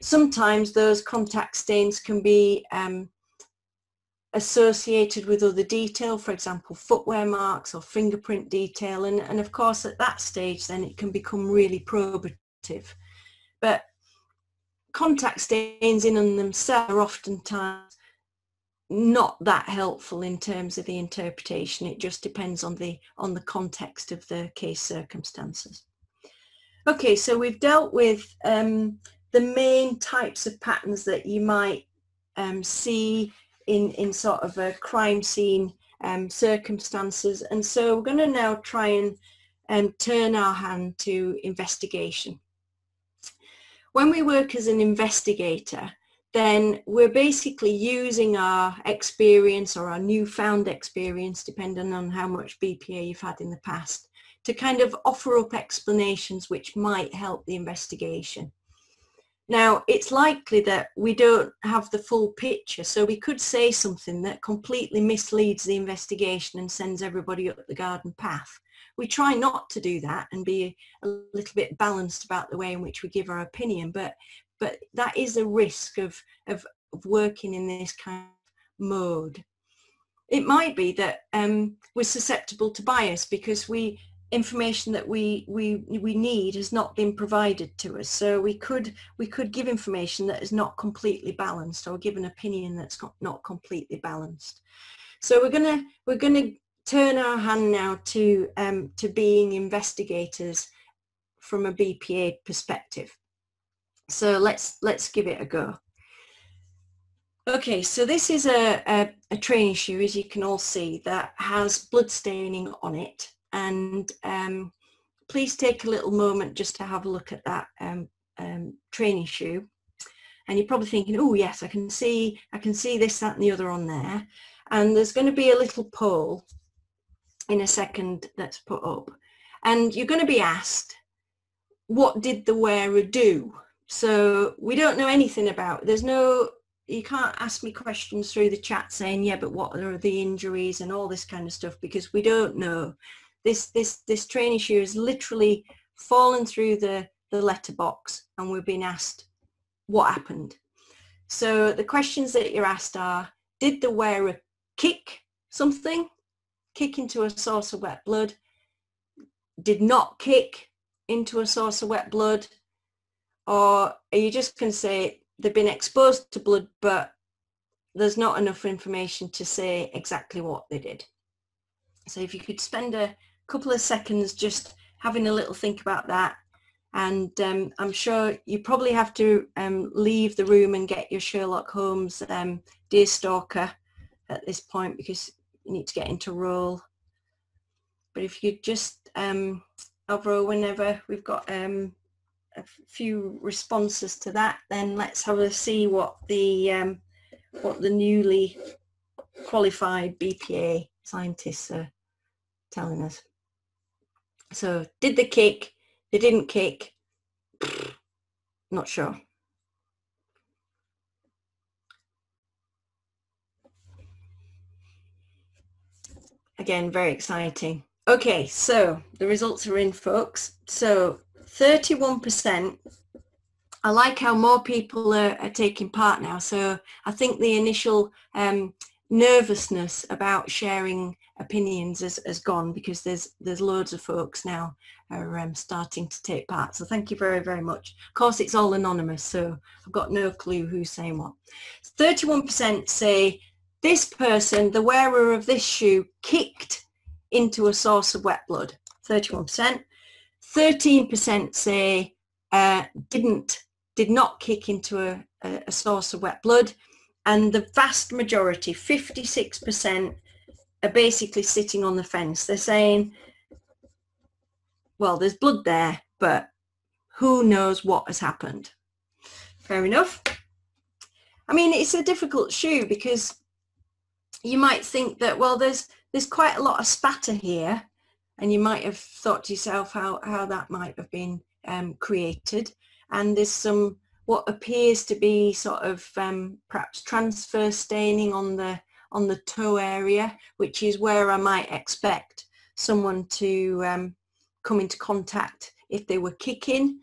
Sometimes those contact stains can be associated with other detail, for example footwear marks or fingerprint detail, and of course at that stage then it can become really probative. But contact stains in and themselves are oftentimes not that helpful in terms of the interpretation. It just depends on the context of the case circumstances. Okay, so we've dealt with the main types of patterns that you might see in sort of a crime scene circumstances, and so we're going to now try and turn our hand to investigation. When we work as an investigator, then we're basically using our experience or our newfound experience, depending on how much BPA you've had in the past, to kind of offer up explanations which might help the investigation. Now, it's likely that we don't have the full picture, so we could say something that completely misleads the investigation and sends everybody up the garden path. We try not to do that and be a little bit balanced about the way in which we give our opinion, but that is a risk of working in this kind of mode. It might be that we're susceptible to bias because information that we need has not been provided to us, so we could give information that is not completely balanced, or give an opinion that's not completely balanced. So we're gonna turn our hand now to being investigators from a BPA perspective. So let's give it a go. Okay, so this is a training shoe, as you can all see, that has blood staining on it. And please take a little moment just to have a look at that training shoe. And you're probably thinking, oh yes, I can see this, that and the other on there. And there's going to be a little poll in a second that's put up. And you're going to be asked, what did the wearer do? So we don't know anything about, you can't ask me questions through the chat saying, yeah, but what are the injuries and all this kind of stuff, because we don't know. This training shoe has literally fallen through the letterbox and we're being asked what happened. So the questions that you're asked are, did the wearer kick something? Kick into a source of wet blood? Did not kick into a source of wet blood? Or are you just going to say they've been exposed to blood, but there's not enough information to say exactly what they did? So if you could spend a couple of seconds just having a little think about that. And I'm sure you probably have to leave the room and get your Sherlock Holmes Deerstalker at this point, because you need to get into role. But if you just hover whenever we've got a few responses to that, then let's have a see what the newly qualified BPA scientists are telling us. So did they kick? They didn't kick? Not sure. Again, very exciting. Okay, so the results are in, folks. So 31%. I like how more people are taking part now. So I think the initial nervousness about sharing opinions has gone, because there's loads of folks now are starting to take part. So thank you very, very much. Of course, it's all anonymous, so I've got no clue who's saying what. 31% say this person, the wearer of this shoe, kicked into a source of wet blood. 31%. 13% say did not kick into a source of wet blood. And the vast majority, 56%, are basically sitting on the fence. They're saying, well, there's blood there, but who knows what has happened? Fair enough. I mean, it's a difficult shoe, because you might think that, well, there's quite a lot of spatter here, and you might have thought to yourself how that might have been created. And there's some what appears to be sort of perhaps transfer staining on the toe area, which is where I might expect someone to come into contact if they were kicking.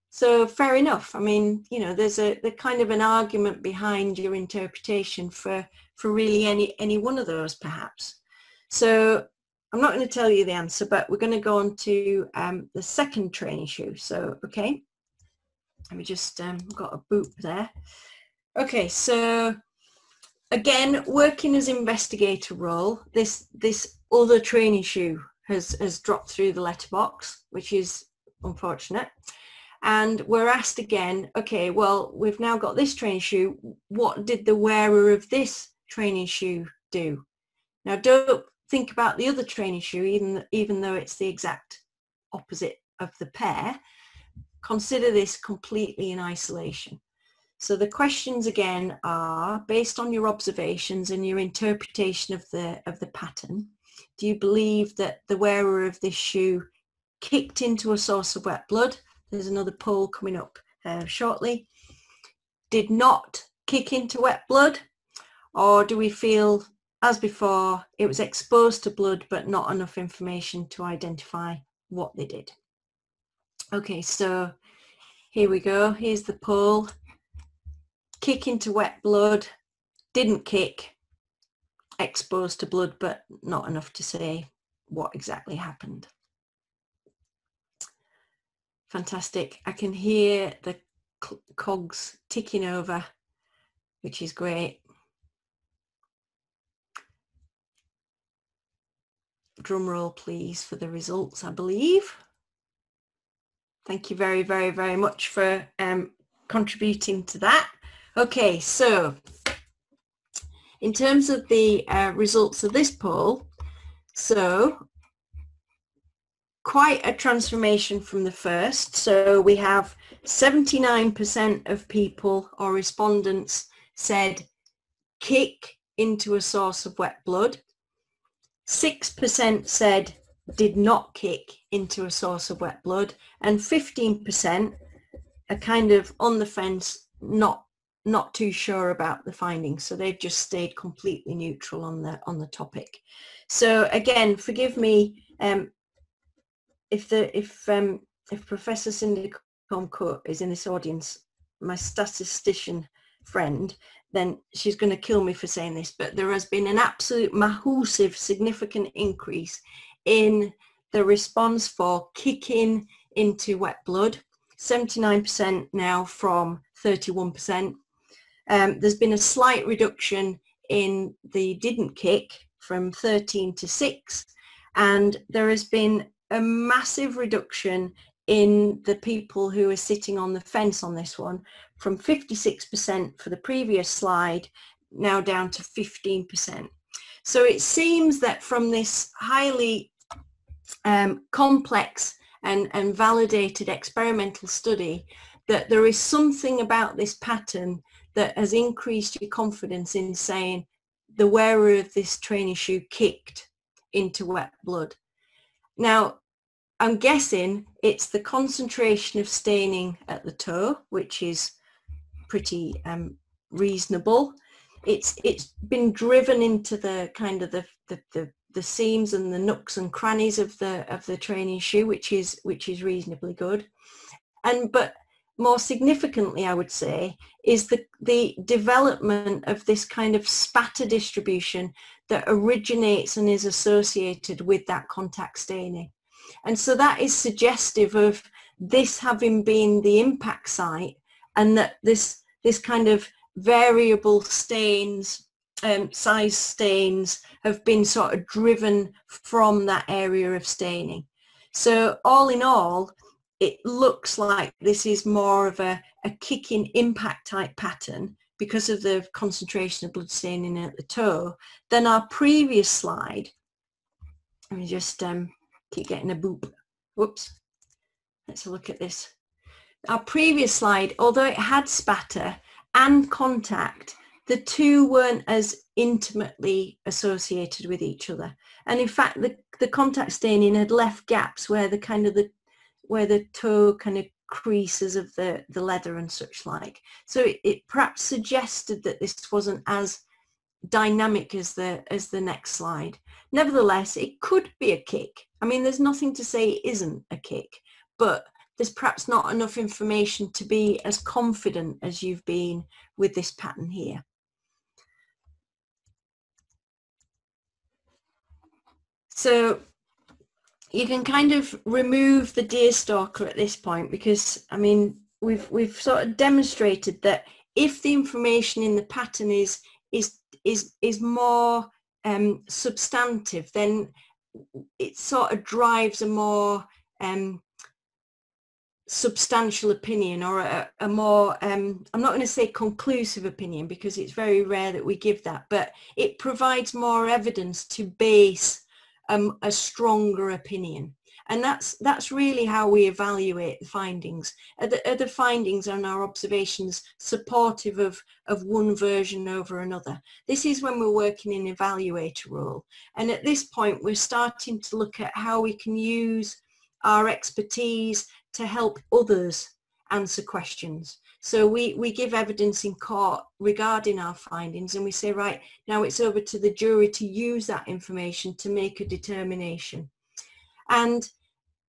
So fair enough. I mean, you know, there's kind of an argument behind your interpretation for really any one of those perhaps. So I'm not going to tell you the answer, but we're going to go on to the second training shoe. So, okay. Let me just got a boop there. Okay, so again, working as investigator role, this other training shoe has dropped through the letterbox, which is unfortunate. And we're asked again, okay, well, we've now got this training shoe. What did the wearer of this training shoe do? Now, don't think about the other training shoe, even though it's the exact opposite of the pair. Consider this completely in isolation. So the questions again are based on your observations and your interpretation of the pattern. Do you believe that the wearer of this shoe kicked into a source of wet blood? There's another poll coming up shortly. Did not kick into wet blood? Or do we feel, as before, it was exposed to blood but not enough information to identify what they did? Okay, so here we go. Here's the poll. Kick into wet blood, didn't kick, exposed to blood, but not enough to say what exactly happened. Fantastic. I can hear the cogs ticking over, which is great. Drum roll, please, for the results, I believe. Thank you very, very, very much for contributing to that. Okay, so in terms of the results of this poll, so quite a transformation from the first. So we have 79% of people or respondents said kick into a source of wet blood. 6% said did not kick into a source of wet blood, and 15% are kind of on the fence, not too sure about the findings, so they've just stayed completely neutral on the topic. So again, forgive me if Professor Cindy Comcourt is in this audience, my statistician friend, then she's going to kill me for saying this, but there has been an absolute massive significant increase in the response for kicking into wet blood, 79% now from 31%. There's been a slight reduction in the didn't kick from 13 to 6, and there has been a massive reduction in the people who are sitting on the fence on this one, from 56% for the previous slide now down to 15%. So it seems that from this highly complex and validated experimental study, that there is something about this pattern that has increased your confidence in saying the wearer of this training shoe kicked into wet blood. Now, I'm guessing it's the concentration of staining at the toe, which is pretty reasonable. It's been driven into the kind of the seams and the nooks and crannies of the training shoe, which is reasonably good. But more significantly, I would say, is the development of this kind of spatter distribution that originates and is associated with that contact staining. And so that is suggestive of this having been the impact site, and that this kind of variable stains, size stains, have been sort of driven from that area of staining. So all in all, it looks like this is more of a kicking impact type pattern because of the concentration of blood staining at the toe than our previous slide. Let me just keep getting a boop. Whoops. Let's look at this. Our previous slide, although it had spatter and contact, the two weren't as intimately associated with each other. And in fact, the contact staining had left gaps where the kind of where the toe kind of creases of the leather and such like. So it perhaps suggested that this wasn't as dynamic as the next slide. Nevertheless, it could be a kick. I mean, there's nothing to say it isn't a kick, but there's perhaps not enough information to be as confident as you've been with this pattern here. So you can kind of remove the deerstalker at this point, because I mean we've sort of demonstrated that if the information in the pattern is more substantive, then it sort of drives a more substantial opinion, or a more I'm not going to say conclusive opinion, because it's very rare that we give that, but it provides more evidence to base a stronger opinion. And that's really how we evaluate the findings. Are the findings and our observations supportive of one version over another? This is when we're working in Evaluator Rule. And at this point, we're starting to look at how we can use our expertise to help others answer questions. So we give evidence in court regarding our findings, and we say, right, now it's over to the jury to use that information to make a determination. And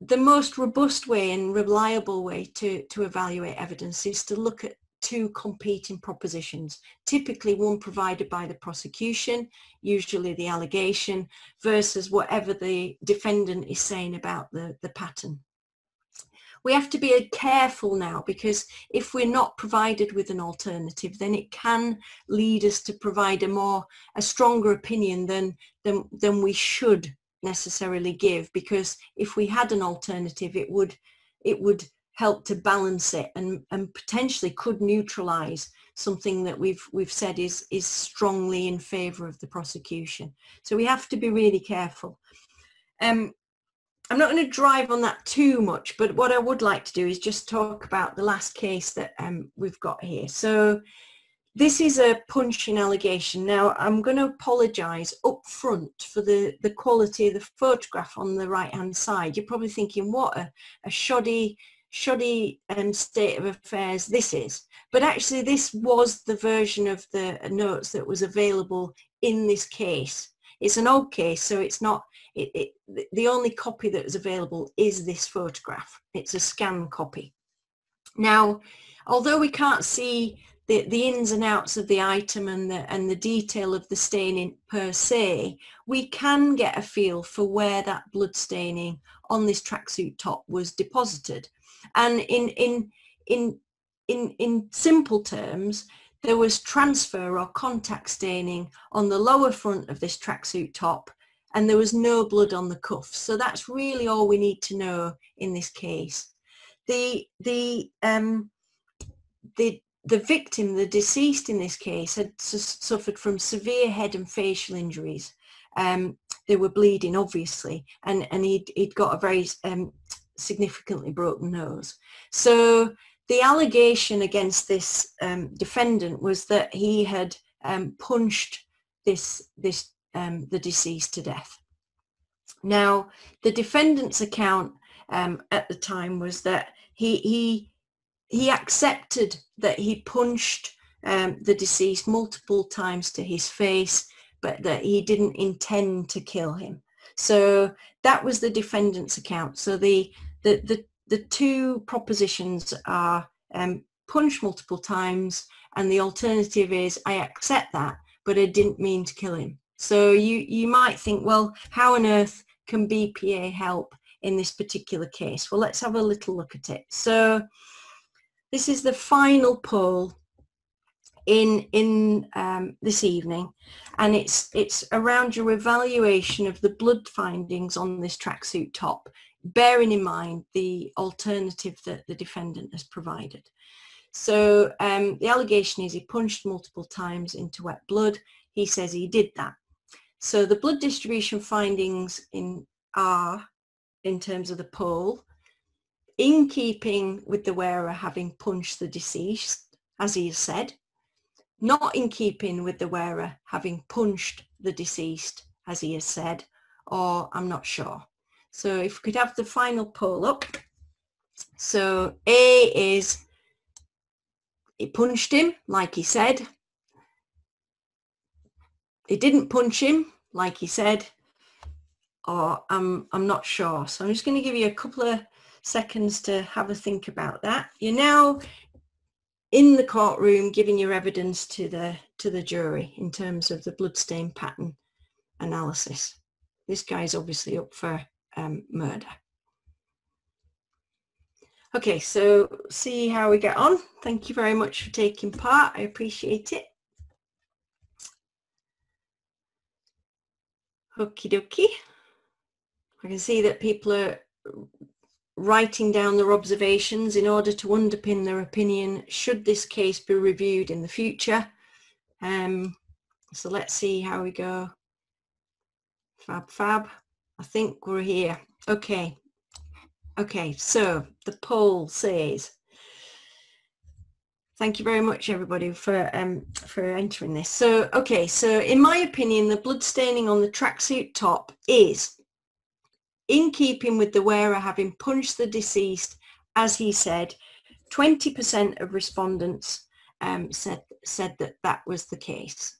the most robust way and reliable way to evaluate evidence is to look at two competing propositions, typically one provided by the prosecution, usually the allegation, versus whatever the defendant is saying about the pattern. We have to be careful now, because if we're not provided with an alternative, then it can lead us to provide a stronger opinion than we should necessarily give, because if we had an alternative, it would help to balance it and potentially could neutralize something that we've said is strongly in favor of the prosecution. So we have to be really careful. I'm not going to drive on that too much, but what I would like to do is just talk about the last case that we've got here. So this is a punching allegation. Now, I'm going to apologise up front for the quality of the photograph on the right-hand side. You're probably thinking, what a shoddy shoddy state of affairs this is. But actually this was the version of the notes that was available in this case. It's an old case, so it's not, the only copy that is available is this photograph. It's a scan copy. Now, although we can't see the ins and outs of the item and the detail of the staining per se, we can get a feel for where that blood staining on this tracksuit top was deposited. And in simple terms, there was transfer or contact staining on the lower front of this tracksuit top, and there was no blood on the cuffs. So that's really all we need to know in this case. The victim, the deceased in this case, had suffered from severe head and facial injuries. They were bleeding, obviously, and he'd got a very significantly broken nose. So the allegation against this defendant was that he had punched the deceased to death. Now, the defendant's account at the time was that he accepted that he punched the deceased multiple times to his face, but that he didn't intend to kill him. So that was the defendant's account. So the two propositions are punch multiple times, and the alternative is I accept that, but I didn't mean to kill him. So you might think, well, how on earth can BPA help in this particular case? Well, let's have a little look at it. So this is the final poll in this evening, and it's around your evaluation of the blood findings on this tracksuit top, bearing in mind the alternative that the defendant has provided. So the allegation is he punched multiple times into wet blood. He says he did that. So the blood distribution findings are, in terms of the poll, in keeping with the wearer having punched the deceased, as he has said, not in keeping with the wearer having punched the deceased, as he has said, or I'm not sure. So if we could have the final poll up. So A is he punched him, like he said. He didn't punch him, like he said, or I'm not sure. So I'm just going to give you a couple of seconds to have a think about that. You're now in the courtroom giving your evidence to the jury in terms of the bloodstain pattern analysis. This guy's obviously up for murder. Okay, so see how we get on. Thank you very much for taking part. I appreciate it. Okie dokie. I can see that people are writing down their observations in order to underpin their opinion should this case be reviewed in the future. So let's see how we go. Fab. I think we're here. Okay, so the poll says, thank you very much everybody for entering this. So okay, so in my opinion, the blood staining on the tracksuit top is in keeping with the wearer having punched the deceased, as he said. 20% of respondents said that was the case.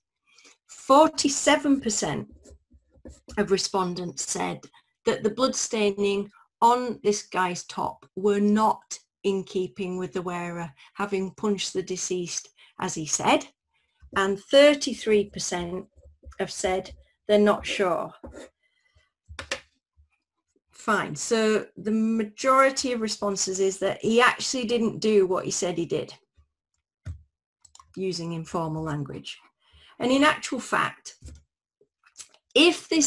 47% of respondents said that the blood staining on this guy's top were not in keeping with the wearer having punched the deceased, as he said, and 33% have said they're not sure. Fine, so the majority of responses is that he actually didn't do what he said he did, using informal language. And in actual fact, if the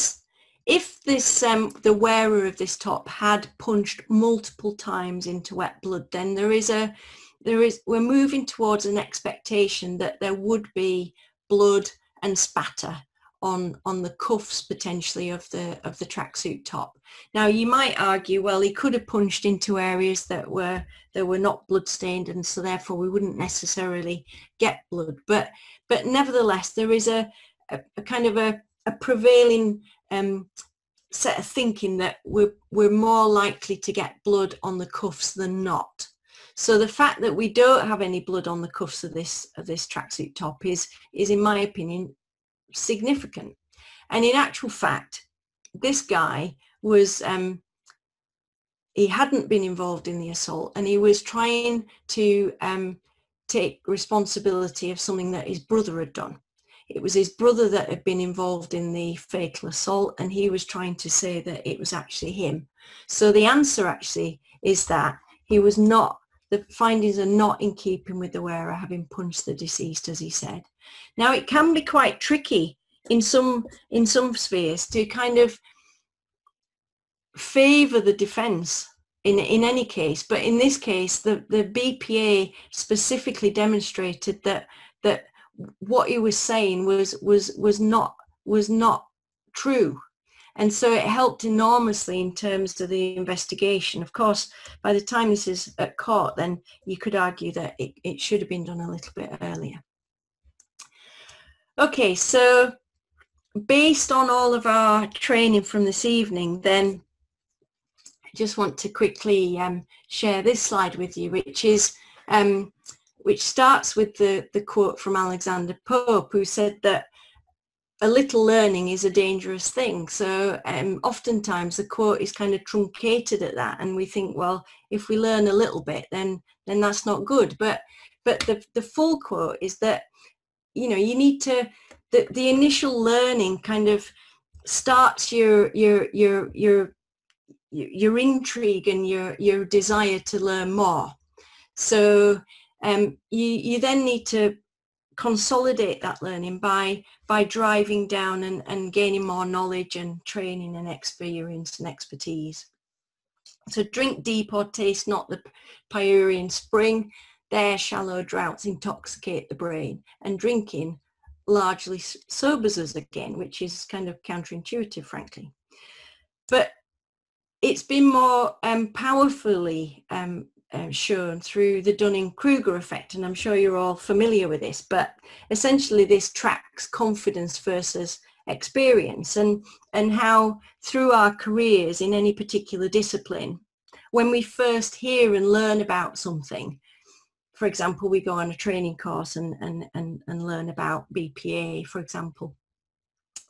wearer of this top had punched multiple times into wet blood, then we're moving towards an expectation that there would be blood and spatter on the cuffs potentially of the tracksuit top. Now you might argue, well, he could have punched into areas that were not blood stained, and so therefore we wouldn't necessarily get blood. But nevertheless, there is a kind of a prevailing set of thinking that we're more likely to get blood on the cuffs than not. So the fact that we don't have any blood on the cuffs of this tracksuit top is in my opinion significant. And in actual fact, this guy was he hadn't been involved in the assault, and he was trying to take responsibility of something that his brother had done. It was his brother that had been involved in the fatal assault, and he was trying to say that it was actually him. So the answer actually is that he was not, the findings are not in keeping with the wearer having punched the deceased, as he said. Now, it can be quite tricky in some spheres to kind of favour the defence in any case, but in this case the BPA specifically demonstrated that what he was saying was not true, and so it helped enormously in terms of the investigation. Of course, by the time this is at court, then you could argue that it should have been done a little bit earlier. Okay, so based on all of our training from this evening, then I just want to quickly share this slide with you, which starts with the quote from Alexander Pope, who said that a little learning is a dangerous thing. So oftentimes the quote is kind of truncated at that, and we think, well, if we learn a little bit, then that's not good. But the full quote is that, you know, you need to, the initial learning kind of starts your intrigue and your desire to learn more. So you then need to consolidate that learning by driving down and gaining more knowledge and training and experience and expertise. So drink deep or taste not the Pyrenean spring, their shallow droughts intoxicate the brain, and drinking largely sobers us again, which is kind of counterintuitive, frankly. But it's been more powerfully shown through the Dunning-Kruger effect, and I'm sure you're all familiar with this, but essentially this tracks confidence versus experience, and how through our careers in any particular discipline, when we first hear and learn about something, for example, we go on a training course and learn about BPA, for example,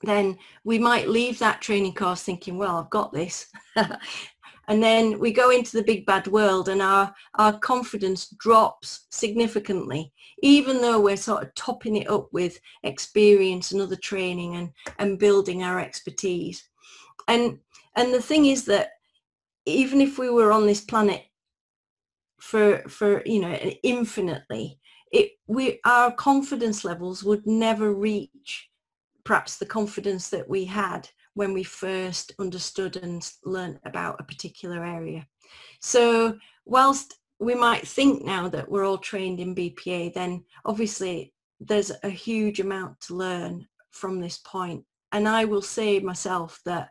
then we might leave that training course thinking, well, I've got this. And then we go into the big bad world and our confidence drops significantly, even though we're sort of topping it up with experience and other training and building our expertise. And the thing is that even if we were on this planet for you know, infinitely, our confidence levels would never reach perhaps the confidence that we had when we first understood and learned about a particular area. So whilst we might think now that we're all trained in BPA, then obviously there's a huge amount to learn from this point. And I will say myself that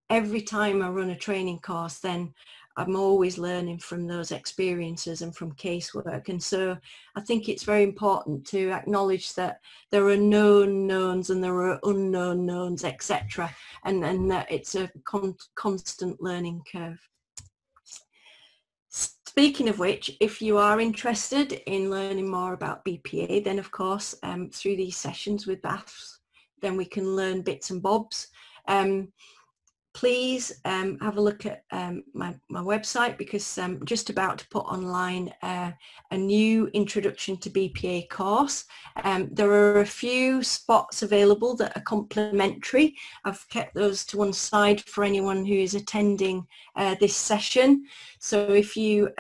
every time I run a training course, then I'm always learning from those experiences and from casework. And so I think it's very important to acknowledge that there are known knowns and there are unknown knowns, etc. And that it's a constant learning curve. Speaking of which, if you are interested in learning more about BPA, then of course through these sessions with BAFs, then we can learn bits and bobs. Please have a look at my website, because I'm just about to put online a new Introduction to Bpa course. There are a few spots available that are complimentary. I've kept those to one side for anyone who is attending this session. So if you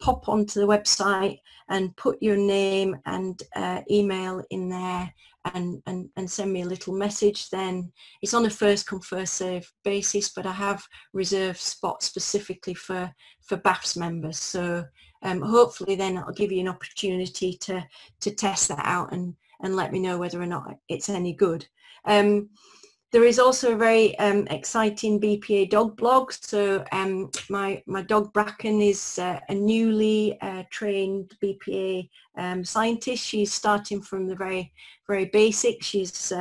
pop onto the website and put your name and email in there, and send me a little message, then it's on a first come first serve basis, but I have reserved spots specifically for BAFS members. So hopefully then I'll give you an opportunity to test that out and let me know whether or not it's any good. There is also a very exciting Bpa Dog blog. So my dog Bracken is a newly trained Bpa scientist. She's starting from the very basic. She's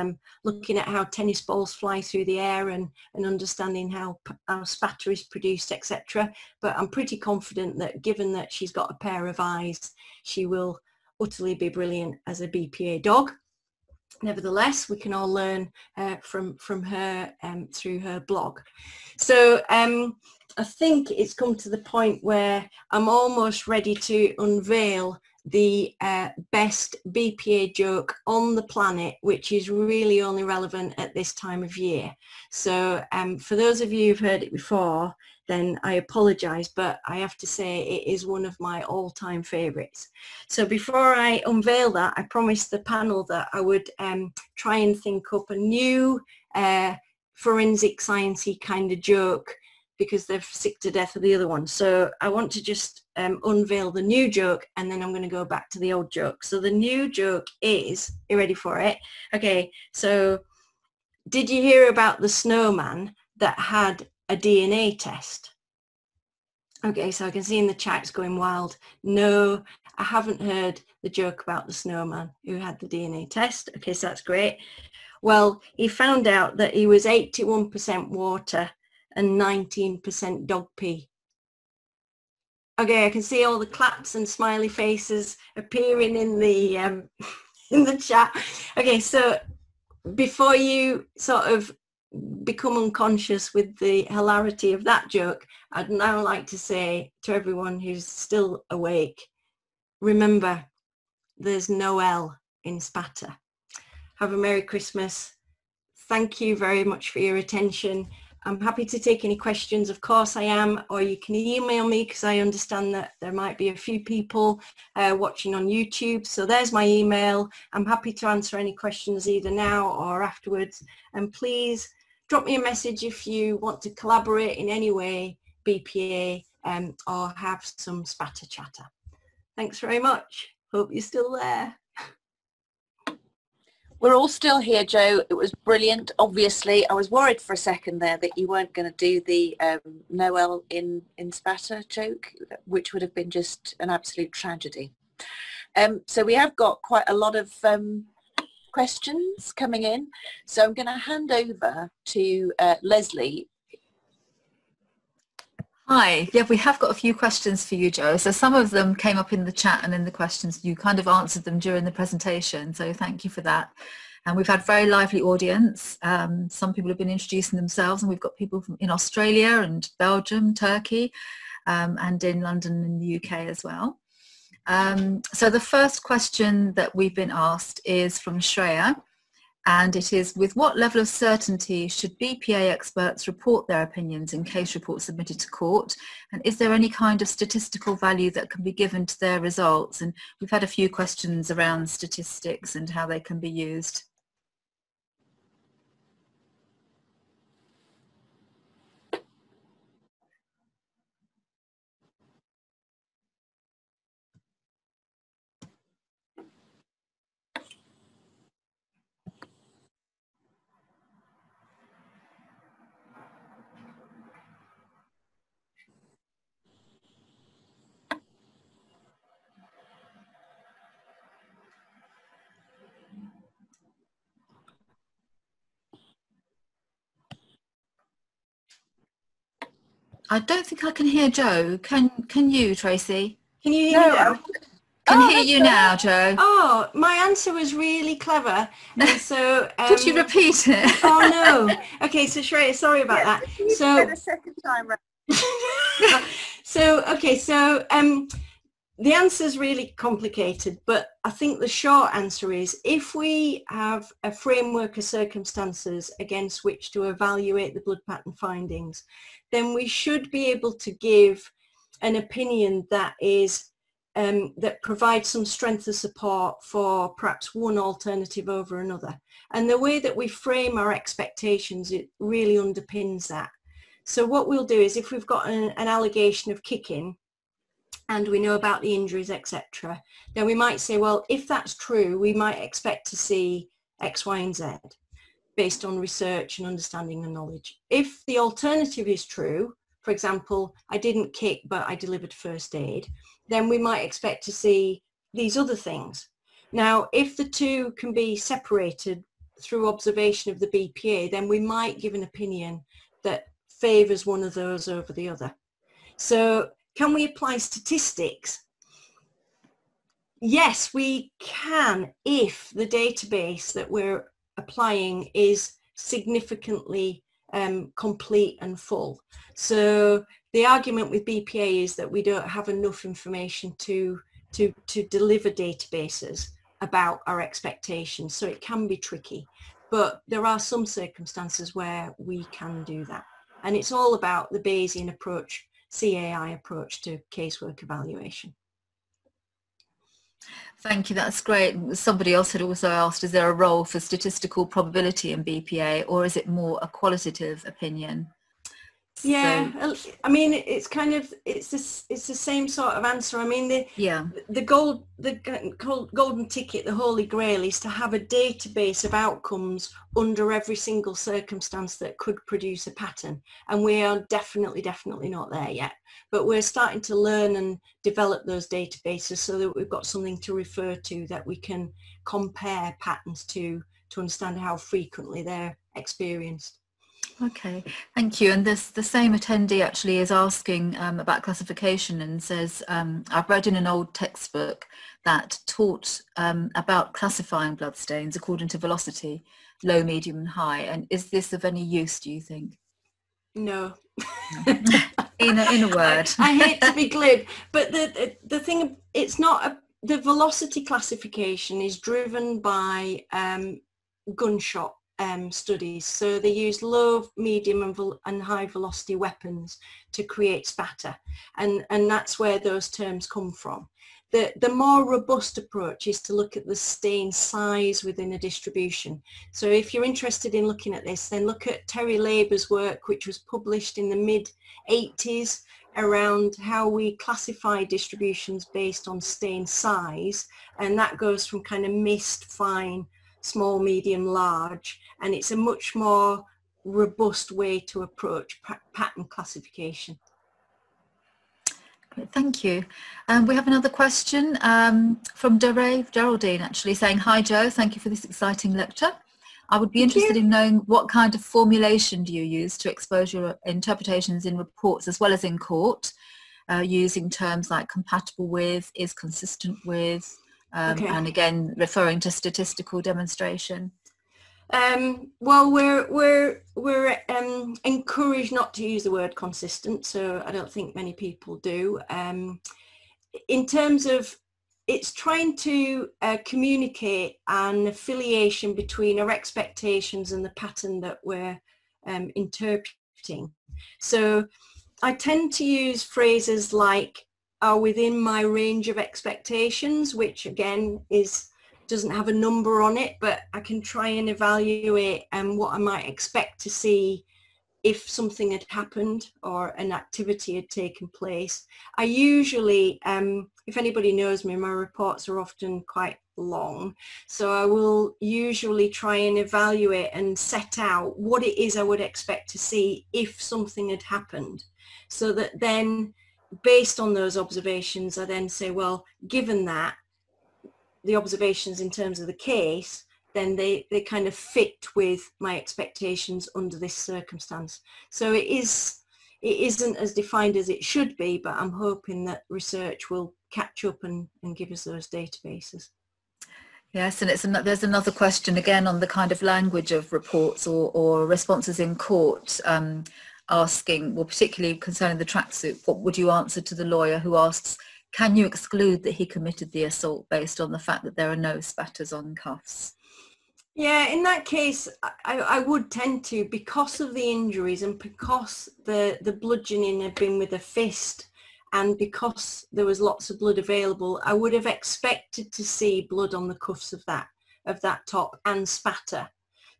looking at how tennis balls fly through the air and understanding how spatter is produced, etc. But I'm pretty confident that given that she's got a pair of eyes, she will utterly be brilliant as a Bpa dog. Nevertheless, we can all learn from her through her blog. So I think it's come to the point where I'm almost ready to unveil the best Bpa joke on the planet, which is really only relevant at this time of year. So for those of you who've heard it before, then I apologise, but I have to say it is one of my all-time favourites. So before I unveil that, I promised the panel that I would try and think up a new forensic sciencey kind of joke, because they're sick to death of the other one. So I want to just unveil the new joke, and then I'm going to go back to the old joke. So the new joke is, you ready for it? Okay, so did you hear about the snowman that had a DNA test? Okay, so I can see in the chat it's going wild. No, I haven't heard the joke about the snowman who had the DNA test. Okay, so that's great. Well, he found out that he was 81% water and 19% dog pee. Okay, I can see all the claps and smiley faces appearing in the chat. Okay, so before you sort of become unconscious with the hilarity of that joke, I'd now like to say to everyone who's still awake, remember, there's no L in spatter. Have a Merry Christmas. Thank you very much for your attention. I'm happy to take any questions, of course I am, or you can email me, because I understand that there might be a few people watching on YouTube. So there's my email. I'm happy to answer any questions either now or afterwards. And please drop me a message if you want to collaborate in any way, Bpa, or have some spatter chatter. Thanks very much. Hope you're still there. We're all still here, Joe. It was brilliant. Obviously, I was worried for a second there that you weren't going to do the Noel in spatter joke, which would have been just an absolute tragedy. So we have got quite a lot of questions coming in. So I'm going to hand over to Leslie. Hi, yeah, we have got a few questions for you, Joe. So some of them came up in the chat and in the questions. You kind of answered them during the presentation, so thank you for that. And we've had very lively audience. Some people have been introducing themselves, and we've got people from in Australia and Belgium, Turkey, and in London and the UK as well. So the first question that we've been asked is from Shreya. And it is, with what level of certainty should BPA experts report their opinions in case reports submitted to court? And is there any kind of statistical value that can be given to their results? And we've had a few questions around statistics and how they can be used. I don't think I can hear Joe. Can you, Tracy? Can you hear me now? Can hear you now, Joe. Oh, my answer was really clever. And so could you repeat it? Oh no. Okay, so Shreya, sorry about that. So the second time round. So okay, so the answer is really complicated, but I think the short answer is, if we have a framework of circumstances against which to evaluate the blood pattern findings, then we should be able to give an opinion that is that provides some strength of support for perhaps one alternative over another. And the way that we frame our expectations, it really underpins that. So what we'll do is, if we've got an allegation of kicking and we know about the injuries, etc., then we might say, well, if that's true, we might expect to see X, Y, and Z. based on research and understanding and knowledge. If the alternative is true, for example, I didn't kick but I delivered first aid, then we might expect to see these other things. Now, if the two can be separated through observation of the BPA, then we might give an opinion that favours one of those over the other. So can we apply statistics? Yes, we can, if the database that we're applying is significantly complete and full. So the argument with BPA is that we don't have enough information to deliver databases about our expectations, so it can be tricky. But there are some circumstances where we can do that. And it's all about the Bayesian approach, CAI approach to casework evaluation. Thank you, that's great. Somebody else had also asked, is there a role for statistical probability in BPA, or is it more a qualitative opinion? Yeah, so, I mean, it's kind of, it's the same sort of answer. I mean, the golden ticket, the holy grail, is to have a database of outcomes under every single circumstance that could produce a pattern. And we are definitely not there yet. But we're starting to learn and develop those databases so that we've got something to refer to that we can compare patterns to understand how frequently they're experienced. Okay, thank you. And the same attendee actually is asking about classification and says, I've read in an old textbook that taught about classifying bloodstains according to velocity, low, medium and high. And is this of any use, do you think? No. in a word. I hate to be glib, but the thing, it's not, the velocity classification is driven by gunshot studies. So they use low, medium and high velocity weapons to create spatter, and that's where those terms come from. The more robust approach is to look at the stain size within a distribution. So if you're interested in looking at this, then look at Terry Labor's work, which was published in the mid-80s, around how we classify distributions based on stain size, and that goes from kind of mist, fine, small, medium, large, and it's a much more robust way to approach pattern classification. Great, thank you. We have another question from Geraldine, actually saying, hi Joe, thank you for this exciting lecture. I would be interested in knowing what kind of formulation do you use to expose your interpretations in reports as well as in court, using terms like compatible with, is consistent with, and again referring to statistical demonstration. Well, we're encouraged not to use the word consistent, so I don't think many people do. In terms of, it's trying to communicate an affiliation between our expectations and the pattern that we're interpreting. So I tend to use phrases like are within my range of expectations, which again doesn't have a number on it, but I can try and evaluate what I might expect to see if something had happened or an activity had taken place. I usually, if anybody knows me, my reports are often quite long, so I will usually try and evaluate and set out what it is I would expect to see if something had happened, so that then based on those observations I then say, well, given that the observations in terms of the case, then they kind of fit with my expectations under this circumstance. So it isn't as defined as it should be, but I'm hoping that research will catch up and give us those databases. Yes, and there's another question again on the kind of language of reports or responses in court, asking, well, particularly concerning the tracksuit, what would you answer to the lawyer who asks, can you exclude that he committed the assault based on the fact that there are no spatters on cuffs? Yeah, in that case, I would tend to, because of the injuries and because the bludgeoning had been with a fist and because there was lots of blood available, I would have expected to see blood on the cuffs of that top and spatter.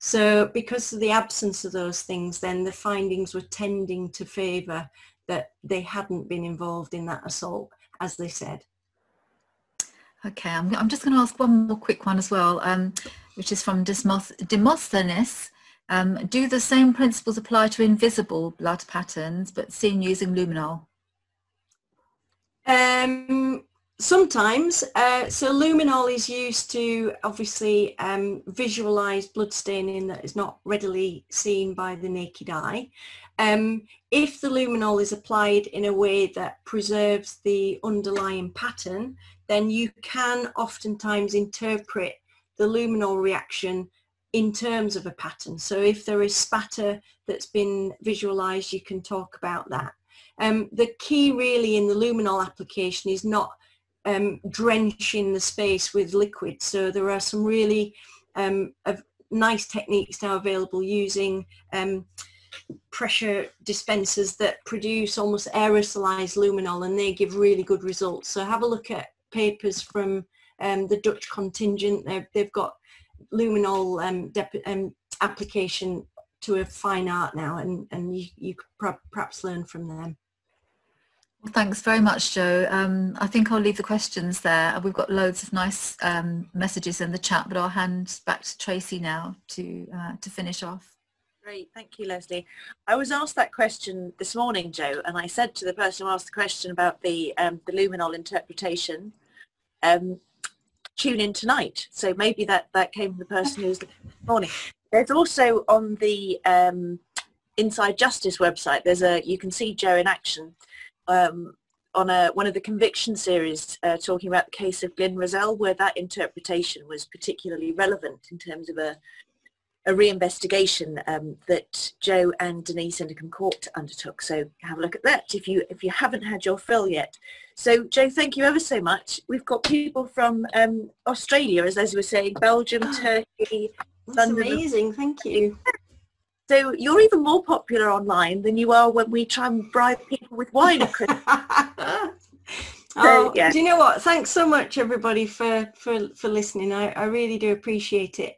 So because of the absence of those things, then the findings were tending to favour that they hadn't been involved in that assault, as they said. Okay, I'm just going to ask one more quick one as well, which is from Demosthenes, Do the same principles apply to invisible blood patterns, but seen using luminol? Sometimes. So luminol is used to obviously visualize blood staining that is not readily seen by the naked eye. If the luminol is applied in a way that preserves the underlying pattern, then you can oftentimes interpret the luminol reaction in terms of a pattern. So if there is spatter that's been visualized, you can talk about that. The key really in the luminol application is not drenching the space with liquid. So there are some really nice techniques now available using pressure dispensers that produce almost aerosolized luminol, and they give really good results. So have a look at papers from the Dutch contingent. They've got luminol application to a fine art now, and you could perhaps learn from them. Well, thanks very much, Jo. I think I'll leave the questions there. We've got loads of nice messages in the chat, but I'll hand back to Tracy now to finish off. Great, thank you, Leslie. I was asked that question this morning, Jo, and I said to the person who asked the question about the luminol interpretation, tune in tonight. So maybe that came from the person who was this morning. There's also on the Inside Justice website, you can see Jo in action on one of the conviction series talking about the case of Glyn Roselle, where that interpretation was particularly relevant in terms of a reinvestigation that Jo and Denise Indercombe Court undertook. So have a look at that if you haven't had your fill yet. So Jo, thank you ever so much. We've got people from Australia, as we were saying, Belgium, Turkey, That's London. Amazing, thank you. So you're even more popular online than you are when we try and bribe people with wine at Christmas. Oh, yeah. Do you know what? Thanks so much, everybody, for listening. I really do appreciate it.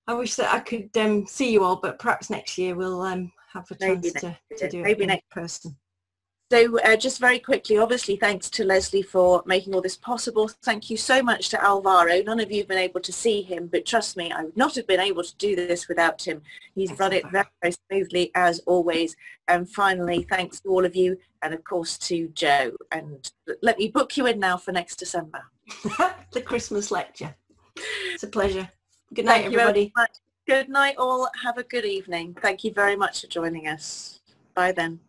I wish that I could see you all, but perhaps next year we'll have a chance to do it in person. So just very quickly, obviously thanks to Leslie for making all this possible. Thank you so much to Alvaro. None of you have been able to see him, but trust me, I would not have been able to do this without him. He's run it very, very smoothly as always. And finally, thanks to all of you, and of course to Jo. And let me book you in now for next December. The Christmas lecture. It's a pleasure. Good night, everybody. Good night all. Have a good evening. Thank you very much for joining us. Bye then.